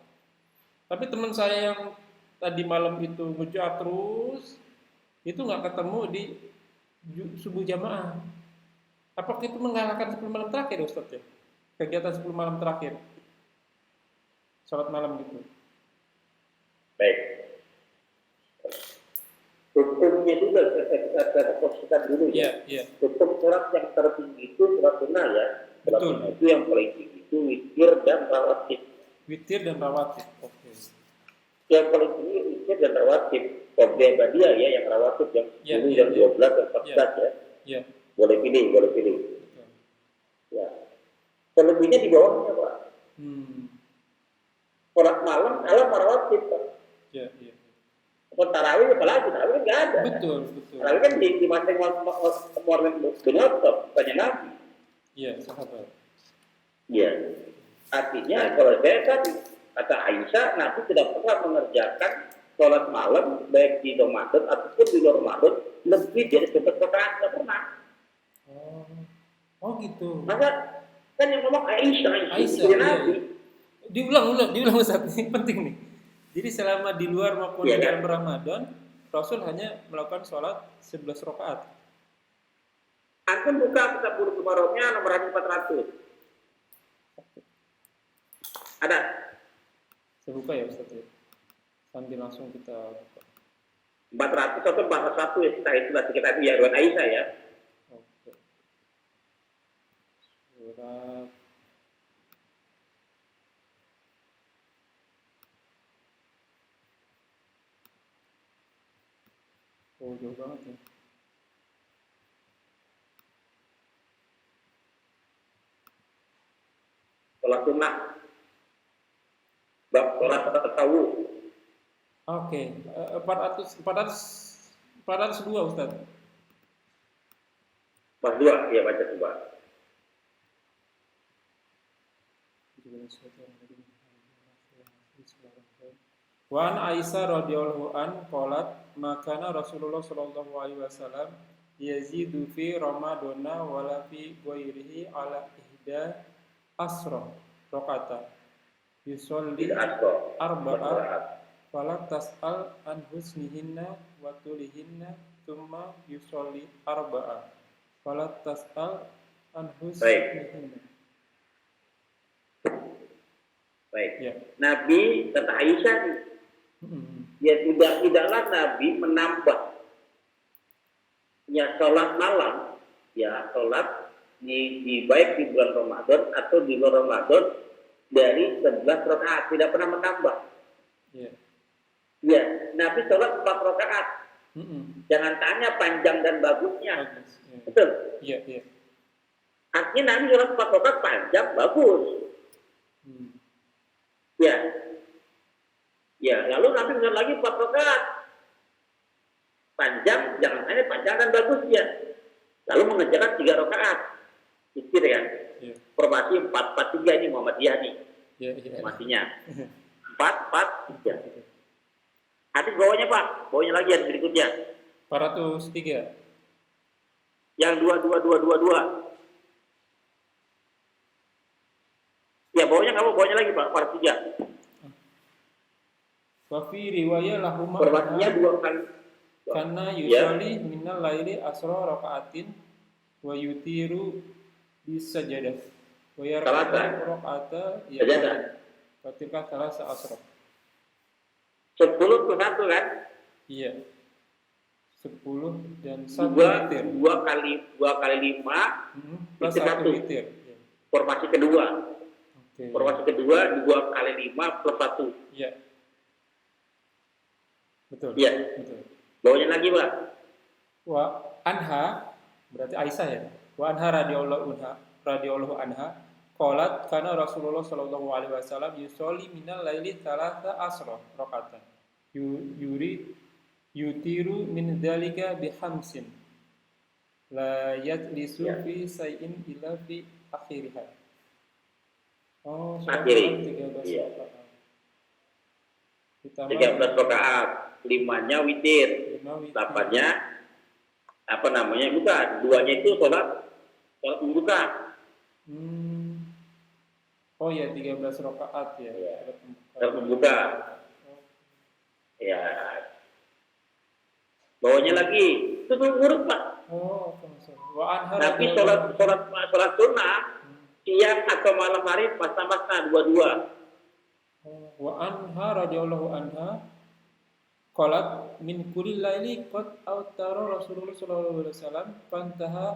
S1: Tapi teman saya yang tadi malam itu ngejar terus itu nggak ketemu di subuh jamaah. Apakah itu mengalahkan 10 malam terakhir Ustaz ya? Kegiatan 10 malam terakhir sholat malam gitu.
S2: Baik. Hukumnya juga kita posisikan dulu ya. Hukum sholat yang tertinggi itu sholat sunnah ya. Sholat sunnah itu yang paling tinggi itu witir dan rawatib.
S1: Witir dan rawatib. Oke.
S2: Yang paling tinggi witir dan rawatib. Qobliyah badiah ya, yang rawatib yang 10 dan 12 dan 14 ya. Iya. Boleh pilih. Ya. Selebihnya di bawahnya Pak. Sholat malam rawatib Pak.
S1: Iya.
S2: Tarawih apalagi, tarawih nggak ada.
S1: Betul.
S2: Tarawih kan di masing morning benotok, bukannya Nabi.
S1: Iya, sahabat.
S2: Iya. Artinya kalau saya tadi kata Aisyah, Nabi tidak pernah mengerjakan sholat malam baik di Ramadan ataupun di luar Ramadan lebih dari 11 rakaat, tidak pernah.
S1: Oh gitu.
S2: Maka kan yang ngomong Aisyah Nabi.
S1: Diulang Ustaz, ini penting nih. Jadi selama di luar maupun di dalam Ramadan, Rasul hanya melakukan sholat 11 rakaat.
S2: Antum buka kitab Bulughul Maromnya nomor 400. Ada?
S1: Saya buka ya Ustaz ya. Sambil langsung kita buka.
S2: 400 atau 401 ya, kita itu ya, riwayat Aisyah ya.
S1: Oke. Surat jauh banget ya.
S2: Sholat sunnah. Bab sholat tahu.
S1: Oke, 402 Ustaz.
S2: 42 ya, baca coba.
S1: Wa an Aisyah radhiyallahu an qalat makana Rasulullah sallallahu alaihi wasallam yazidu fi ramadana wala fi ghairihi ala ihda asra raqata yusolli arba'a fala tas'al an husnihinna wa tulihinna thumma yusolli arba'a fala tas'al an husnihinna.
S2: Baik.
S1: Ya.
S2: Nabi kata Aisyah nih, ya tidaklah Nabi menambah ya sholat malam, ya sholat di baik di bulan Ramadan atau di luar Ramadan dari 11 rakaat, tidak pernah menambah.
S1: Ya.
S2: Ya, Nabi sholat 4 rakaat. Jangan tanya panjang dan bagusnya.
S1: Bagus. Ya.
S2: Betul.
S1: Iya, iya.
S2: Artinya Nabi sholat 4 rakaat panjang, bagus. Ya. Ya, lalu Nabi sholat lagi 4 rakaat. Panjang, jangan tanya panjang dan bagusnya. Lalu mengerjakan 3 rakaat. Pikir ya.
S1: Ya.
S2: Formasi 4-4-3 ini Muhammadiyah nih.
S1: Ya, iya.
S2: Formasinya. 4-4-3. Hadis bawahnya Pak, bawahnya lagi yang berikutnya.
S1: 403.
S2: Yang 2-2-2-2-2. Ya bawahnya kamu, bawahnya lagi Pak, 4-3.
S1: Wa fi riwayah lahuma
S2: Formasinya 2 kali.
S1: karena
S2: Ya.
S1: yusali minal laili asra rakaatin wa yutiru bisajadah wa yarka'u rakaata
S2: Sajadah.
S1: wa tilka salasa asra.
S2: 10 ke 1 kan?
S1: Iya. 10 dan 1
S2: 2
S1: witir.
S2: 2 kali 5
S1: Plus
S2: itu
S1: 1
S2: 1.
S1: witir. Ya.
S2: Formasi kedua.
S1: Oke.
S2: Formasi kedua 2 kali 5 plus 1.
S1: Iya. Betul.
S2: Iya.
S1: Betul.
S2: Bawahnya lagi Pak.
S1: Wa anha berarti Aisyah ya. Wa anha radhiyallahu anha qalat kana Rasulullah sallallahu alaihi wasallam yusolli minal laili thalatha asra rakaatan. Yutiru min dzalika bihamsin. La yajlisu
S2: Ya.
S1: fi sayyin illa fi akhiriha. Oh,
S2: Akhiri.
S1: 13
S2: Iya.
S1: rakaat. Ditambah
S2: 13 rakaat. 5-nya witir.
S1: 5 witir.
S2: 8-nya apa namanya? Bukan. 2-nya itu sholat pembuka.
S1: Oh ya 13 rakaat ya.
S2: Iya.
S1: Sholat
S2: Sholat pembuka. Ya. Bawahnya lagi. Itu urut Pak.
S1: Oh, wa anha
S2: Tapi
S1: radhiyallahu
S2: sholat sunnah siang atau malam hari pasang-pasang dua-dua.
S1: wa anha radhiyallahu anha qalat min kulli laili qad awtara Rasulullah sallallahu alaihi wasallam fantaha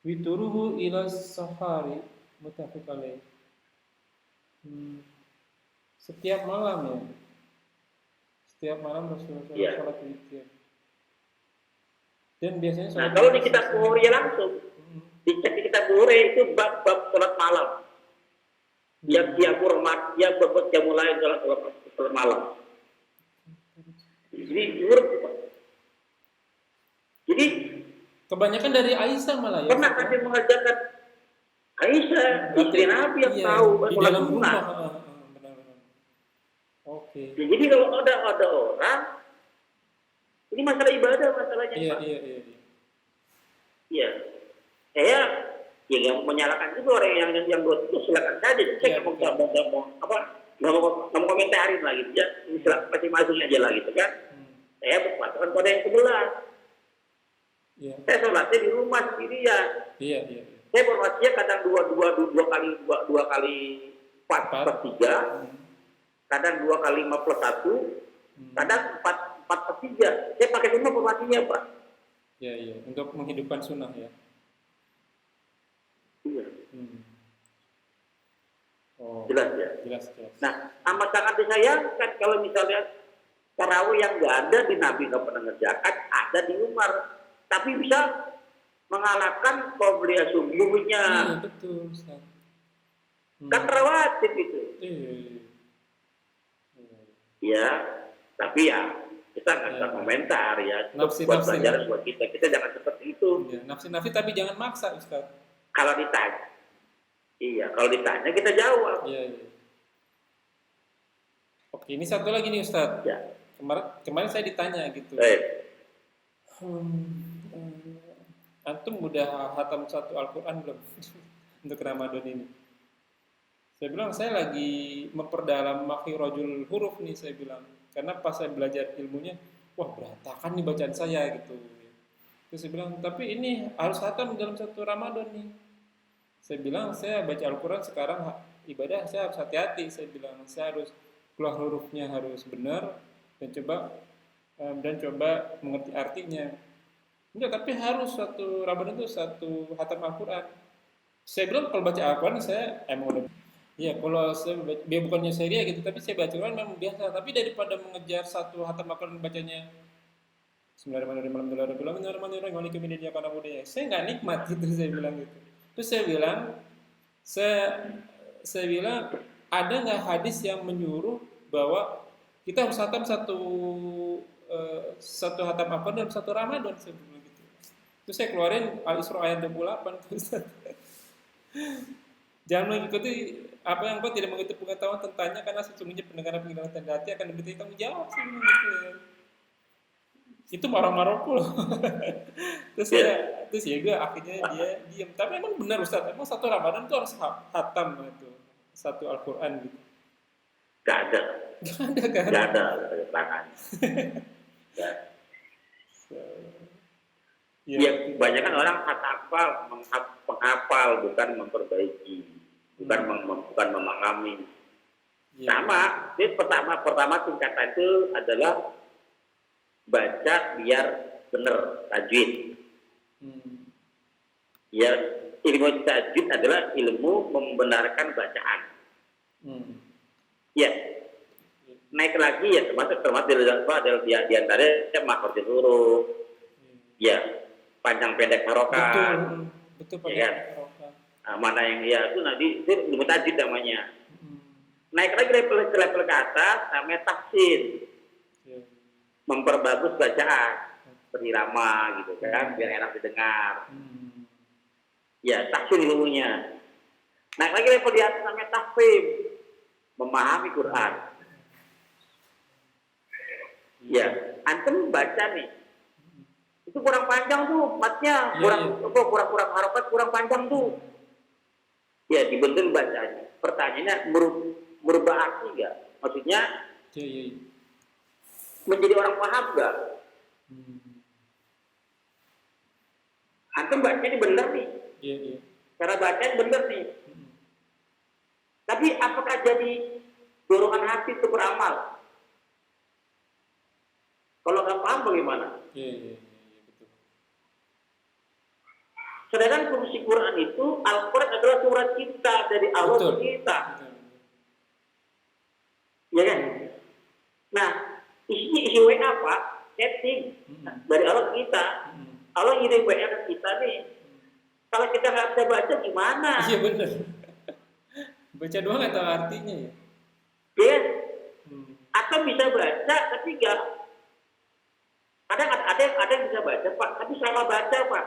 S1: wituruhu ila sahari muttafaq alaih. Setiap malam ya. Setiap malam Rasulullah
S2: Iya.
S1: salat witir. Dan biasanya
S2: Nah,
S1: salat
S2: kalau di
S1: witir
S2: kitab
S1: selesai.
S2: Bukhari langsung, dicek di kitab Bukhari itu bab-bab sholat malam. Yang kurmat, yang bebet, yang mulai sholat malam. Jadi urut Pak. Jadi
S1: Kebanyakan dari Aisyah malah ya.
S2: pernah Nabi mengajarkan Aisyah, istri Nabi yang
S1: Iya,
S2: tahu
S1: di
S2: sholat
S1: dalam rumah.
S2: sunnah.
S1: Benar-benar. Oke.
S2: Ya, jadi kalau ada orang, ini masalah ibadah masalahnya
S1: Iya,
S2: Pak.
S1: iya, iya. Iya.
S2: Iya. Saya ya yang menyalahkan itu orang yang buat itu silakan saja. Saya
S1: Iya,
S2: nggak mau komentarin lah gitu ya. Silakan masing-masing aja lah gitu kan. Saya berpatokan pada yang sebelah.
S1: Iya.
S2: Saya sholatnya di rumah sendirian.
S1: Iya, iya.
S2: Saya formasinya kadang dua kali 4 plus 3, kadang 2 kali 5 plus 1, kadang 4 plus 3. Saya pakai semua formasinya Pak.
S1: Iya, iya. Untuk menghidupkan sunnah ya.
S2: Iya.
S1: Oh,
S2: Jelas ya.
S1: jelas, jelas.
S2: Nah, amat sangat disayangkan kalau misalnya tarawih yang nggak ada di Nabi nggak pernah ngerjakan, ada di Umar, tapi bisa mengalahkan qobliyah subuhnya.
S1: Iya, betul, Ustaz.
S2: Kan rawatib itu.
S1: Iya.
S2: Ya, tapi ya kita nggak bisa komentar ya. Itu buat
S1: Nafsi-nafsi
S2: pelajaran
S1: ya.
S2: buat kita. Kita jangan seperti itu.
S1: Iya, nafsi-nafsi tapi jangan maksa, Ustaz.
S2: Kalau ditanya, iya, kalau ditanya kita jawab.
S1: Iya, iya. Ini satu lagi nih Ustadz.
S2: Ya.
S1: Kemarin saya ditanya gitu. Antum udah hatam satu Al-Quran belum untuk Ramadan ini? Saya bilang saya lagi memperdalam makhrajul huruf nih, saya bilang. Karena pas saya belajar ilmunya, wah berantakan nih bacaan saya gitu. Terus saya bilang, tapi ini harus hatam dalam satu Ramadan nih. Saya bilang, saya baca Al-Quran sekarang ibadah saya harus hati-hati. Saya bilang, saya harus keluar hurufnya harus benar dan coba mengerti artinya. Enggak, tapi harus satu Ramadan itu satu hatam Al-Quran. Saya bilang kalau baca Al-Quran saya emang udah, ya kalau saya dia bukannya serius gitu, tapi saya baca Al-Quran memang biasa. Tapi daripada mengejar satu hatam Al-Quran bacanya Bismillahirrahmanirrahim, saya nggak nikmat gitu, saya bilang gitu. Terus saya bilang ada nggak hadis yang menyuruh bahwa kita harus hatam satu hatam Al-Quran dalam satu Ramadan, saya bilang gitu. Terus saya keluarin Al-Isra ayat 28 tuh. Jangan mengikuti apa yang kau tidak mengikuti pengetahuan tentangnya, karena sesungguhnya pendengaran tanda hati akan diberi tanggung jawab, saya bilang gitu ya. Itu orang Maroko loh. terus ya gue akhirnya dia diam. Tapi emang benar Ustaz, emang satu Ramadan tuh harus hatam itu satu Al-Quran gitu.
S2: Gak ada.
S1: Gak ada
S2: tangan.
S1: Ya,
S2: kebanyakan orang menghafal, bukan memperbaiki, bukan memahami.
S1: ya.
S2: Sama, jadi pertama tingkatan itu adalah baca biar benar tajwid. Ya, ilmu tajwid adalah ilmu membenarkan bacaan. Ya, naik lagi ya termasuk di antaranya makhrajul huruf. Ya, panjang pendek harokat.
S1: Betul
S2: ya kan? Nah, mana yang itu nanti itu ilmu tajwid namanya. Naik lagi level ke atas namanya tahsin. Memperbagus bacaan, berirama gitu kan, biar enak didengar. Ya, tahsin ilmunya. Naik lagi level di atas namanya tahfidz, memahami Quran. Ya, antum baca nih. Itu kurang panjang tuh, matnya kurang harokat, kurang panjang tuh. Ya, dibetul bacanya. Pertanyaannya merubah arti enggak? Maksudnya menjadi orang paham enggak? Antum baca ini benar nih. Cara bacanya benar nih. Tapi apakah jadi dorongan hati untuk beramal? Kalau nggak paham bagaimana?
S1: Betul.
S2: Sedangkan fungsi Quran itu, Al-Quran adalah surat cinta dari Allah ke kita. Ya kan? Nah, isi WA apa? Chatting dari Allah ke kita. Allah ngirim WA ke kita nih. Kalau kita nggak bisa baca gimana?
S1: Iya benar. Baca doang nggak tahu artinya ya.
S2: Ya. Atau bisa baca tapi nggak. Kadang ada yang bisa baca Pak, tapi salah baca Pak.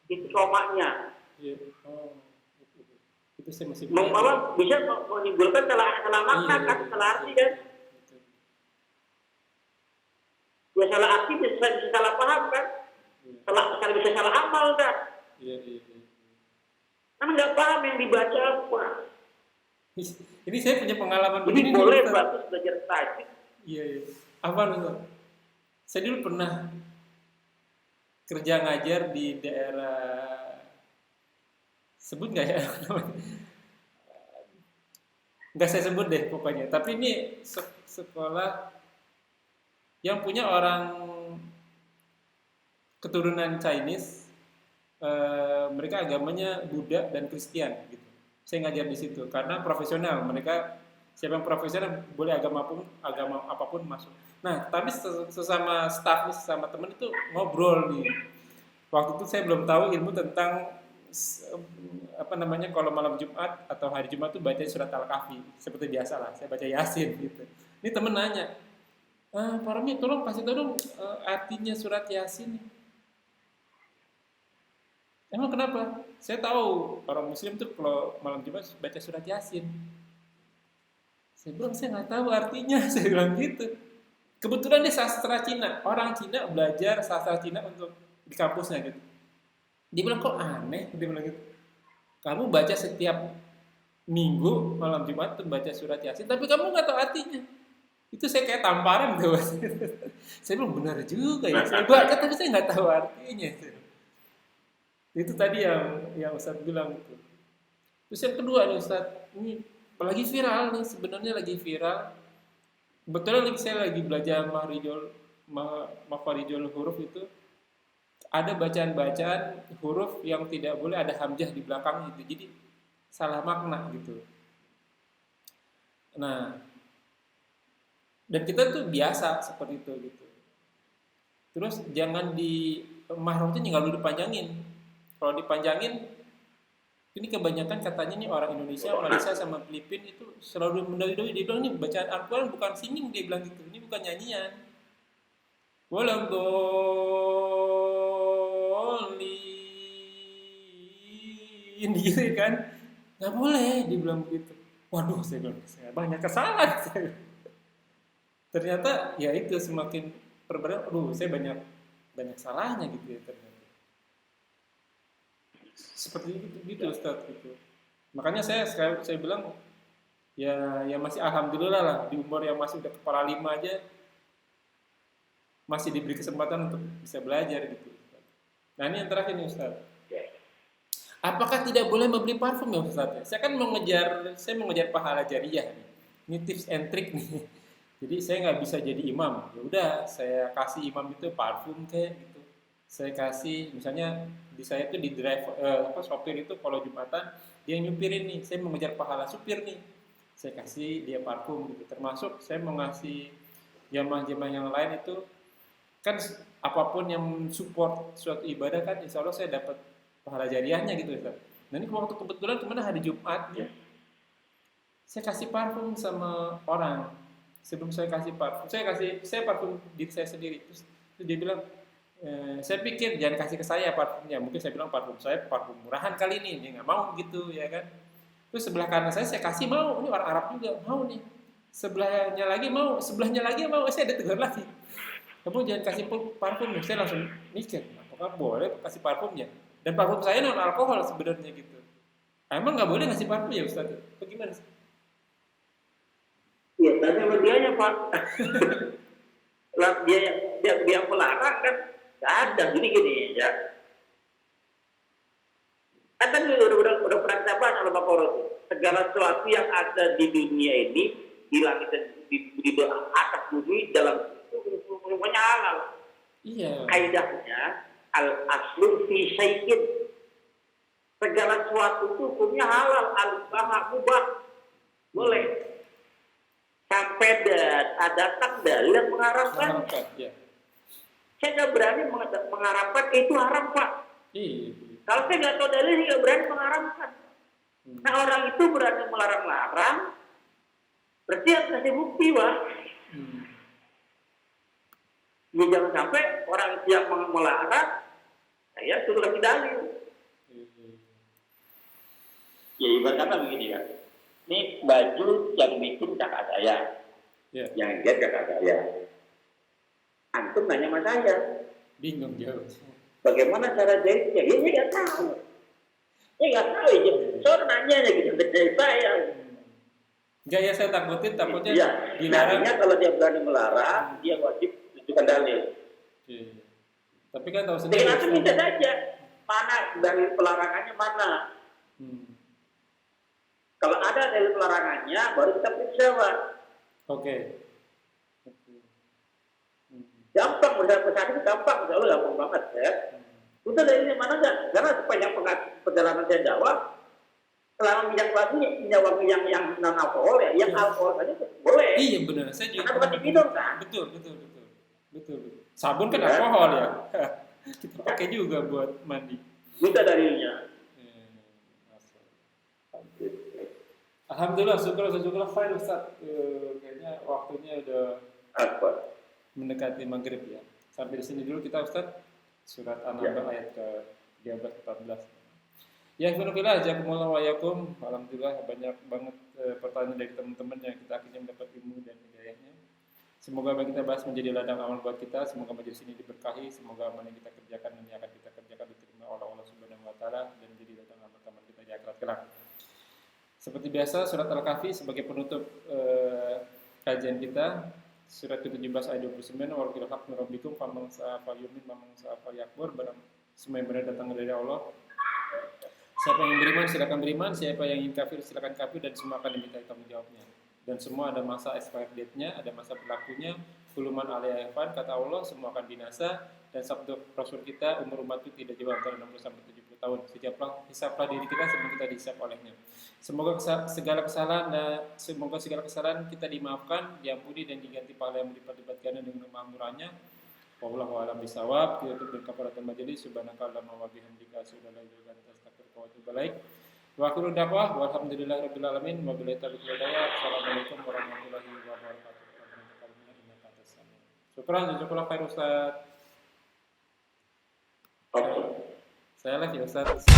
S2: Itu komanya.
S1: Iya. Itu saya masih
S2: bisa menimbulkan salah makna kan, salah arti kan. Ya salah arti bisa salah paham kan. Bisa salah amal kan.
S1: Iya.
S2: Kan nggak paham yang dibaca apa.
S1: Ini saya punya pengalaman
S2: begini. Ini boleh bagus belajar tajwid.
S1: Iya. Apa Ustaz? Saya dulu pernah kerja ngajar di daerah, sebut nggak ya? Nggak saya sebut deh pokoknya. Tapi ini sekolah yang punya orang keturunan Chinese, mereka agamanya Buddha dan Kristen gitu. Saya ngajar di situ karena profesional. Mereka siapa yang profesional boleh agama apapun masuk. Nah, tapi sesama staff, sesama teman itu ngobrol nih. Waktu itu saya belum tahu ilmu tentang kalau malam Jumat atau hari Jumat itu baca surat Al-Kahfi. Seperti biasa lah, saya baca Yasin gitu. Ini temen nanya, Pak Romi tolong kasih tahu dong artinya surat Yasin. Emang kenapa? Saya tahu orang Muslim tuh kalau malam Jumat baca surat Yasin. Saya bilang, saya nggak tahu artinya. Saya bilang gitu. Kebetulan dia sastra Cina. Orang Cina belajar sastra Cina untuk di kampusnya gitu. Dia bilang, kok aneh? Dia bilang gitu. Kamu baca setiap minggu, malam Jumat tuh baca surat Yasin, tapi kamu nggak tahu artinya. Itu saya kayak tamparan tuh. Saya bilang, benar juga ya. Saya baca, tapi saya nggak tahu artinya. Itu tadi yang Ustadz bilang gitu. Terus yang kedua nih Ustadz, ini apalagi viral nih, sebenarnya lagi viral. Kebetulan saya lagi belajar Makharijul huruf itu, ada bacaan-bacaan huruf yang tidak boleh ada hamzah di belakang itu. Jadi salah makna gitu. Nah, dan kita tuh biasa seperti itu gitu. Terus jangan di mahrumnya nggak perlu dipanjangin. Kalau dipanjangin, ini kebanyakan katanya nih orang Indonesia, Malaysia sama Filipina itu selalu mendoi-doi. Dia bilang, ini bacaan Al-Quran bukan singing, dia bilang gitu. Ini bukan nyanyian. Walau dolin gitu kan. Nggak boleh, dia bilang begitu. Waduh, saya bilang, saya banyak kesalahan. Ternyata ya itu semakin perberat, saya banyak salahnya gitu ya ternyata. Seperti gitu Ustaz gitu. Makanya saya bilang ya masih alhamdulillah lah di umur yang masih udah kepala 5 aja masih diberi kesempatan untuk bisa belajar gitu. Nah ini yang terakhir nih Ustaz. Apakah tidak boleh membeli parfum ya Ustaz? Saya kan mau ngejar pahala jariah nih. Ini tips and trick nih. Jadi saya nggak bisa jadi imam. Ya udah saya kasih imam itu parfum kayak gitu. Saya kasih misalnya di saya tuh di sopir itu kalau Jumatan dia nyupirin nih, saya mengejar pahala supir nih, saya kasih dia parfum gitu. Termasuk saya mau ngasih jamaah-jamaah yang lain itu kan apapun yang support suatu ibadah kan insya Allah saya dapat pahala jariahnya gitu Ustaz. Nah ini waktu kebetulan kemana hari Jumat ya, saya kasih parfum sama orang. Sebelum saya kasih parfum, saya parfum diri saya sendiri. Terus dia bilang, saya pikir jangan kasih ke saya parfumnya. Mungkin saya bilang parfum saya parfum murahan kali ini. Dia nggak mau gitu ya kan. Terus sebelah kanan saya kasih mau. Ini orang Arab juga mau nih. Sebelahnya lagi mau. Saya ada tegur lagi. Kamu jangan kasih parfum. Saya langsung mikir, apakah boleh kasih parfumnya? Dan parfum saya non alkohol sebenarnya gitu. Emang nggak boleh ngasih parfum ya Ustaz? Bagaimana?
S2: Ya, tanya sama dianya Pak. Lah dia melarang kan, nggak ada. Gini ya. Kan udah pernah kita bahas sama Bapak Rasul. Segala sesuatu yang ada di dunia ini, di langit dan di atas bumi dalam itu semuanya halal.
S1: Iya.
S2: Kaidahnya al aslu fi syai'in. Segala sesuatu itu hukumnya halal, al-mubah mubah. Boleh. Sampai ada dalil yang mengharapkan.
S1: Ya.
S2: Saya nggak berani mengharapkan itu haram Pak.
S1: Iya.
S2: Kalau saya nggak tahu dalil, nggak berani mengharamkan. Nah orang itu berani melarang-larang, berarti harus kasih bukti Pak. Ya, jangan sampai orang yang melarang, saya suruh kasih dalil. Ya ibarat kata begini kan. Ini baju yang bikin kakak saya, yang dia kakak saya. Antum nanya sama saya,
S1: bingung jauh.
S2: bagaimana cara jahitnya? Ya saya nggak tahu. Ya nggak tahu ya. Soalnya nanya aja gitu dari saya.
S1: Enggak ya saya takutnya
S2: ya,
S1: dilarang.
S2: Nantinya kalau dia berani melarang, dia wajib tunjukkan dalil.
S1: Tapi kan tahu sendiri.
S2: Dengan itu minta saja mana dalil pelarangannya mana. Kalau ada dalil pelarangannya, baru kita periksa Pak. Oke. Gampang, bersama itu gampang, insya Allah gampang banget ya. Udah dalilnya mana enggak? Karena sepanjang perjalanan saya jawab, selama minyak wangi yang non alkohol ya, yang alkohol saja boleh.
S1: Iya benar, saya juga.
S2: Karena bukan diminum kan? Betul.
S1: Sabun kan alkohol ya. Kita pakai juga buat mandi.
S2: Minta dalilnya.
S1: Alhamdulillah, syukur khair Ustaz. Kayaknya waktunya udah mendekati maghrib ya. Sampai di sini dulu kita Ustaz. Surat An-Naba ayat ke 13-14. Ya, alhamdulillah, jazakumullah wa yakum. Alhamdulillah banyak banget pertanyaan dari teman-teman yang kita akhirnya mendapat ilmu dan hidayahnya. Semoga apa yang kita bahas menjadi ladang amal buat kita. Semoga majelis ini diberkahi. Semoga amal yang kita kerjakan dan yang akan kita kerjakan diterima oleh Allah Subhanahu wa taala dan menjadi ladang amal taman kita di akhirat kelak. Seperti biasa, surat Al-Kahfi sebagai penutup kajian kita. Surat ke-17 ayat 29, wal qil haq min rabbikum faman sa'a falyu'min faman sa'a falyakfur. Barang semua yang benar datang dari Allah. Siapa yang beriman silakan beriman, siapa yang ingin kafir silakan kafir, dan semua akan diminta tanggung jawabnya. Dan semua ada masa expired date-nya, ada masa berlakunya. Kuluman aliyahfan, kata Allah, semua akan binasa. Dan sabda Rasul kita, umur umat itu tidak jauh antara 60 sampai 70 tahun. Hisaplah diri kita sebelum kita dihisap olehnya. Semoga segala kesalahan kita dimaafkan, diampuni dan diganti pahala yang berlipat-lipat ganda dengan kemahmurannya. Wallahu a'lam bishawab. Kita tutup dengan kafaratul majelis. Subhanakallahumma wa bihamdika asyhadu an la ilaha illa anta astaghfiruka wa atubu ilaik. Wa akhiru da'wah walhamdulillahirabbil alamin wa billahi taufiq wal hidayah. Assalamualaikum warahmatullahi wabarakatuh. Syukran, jazakallahu khair Ustaz. Saya lagi Ustaz.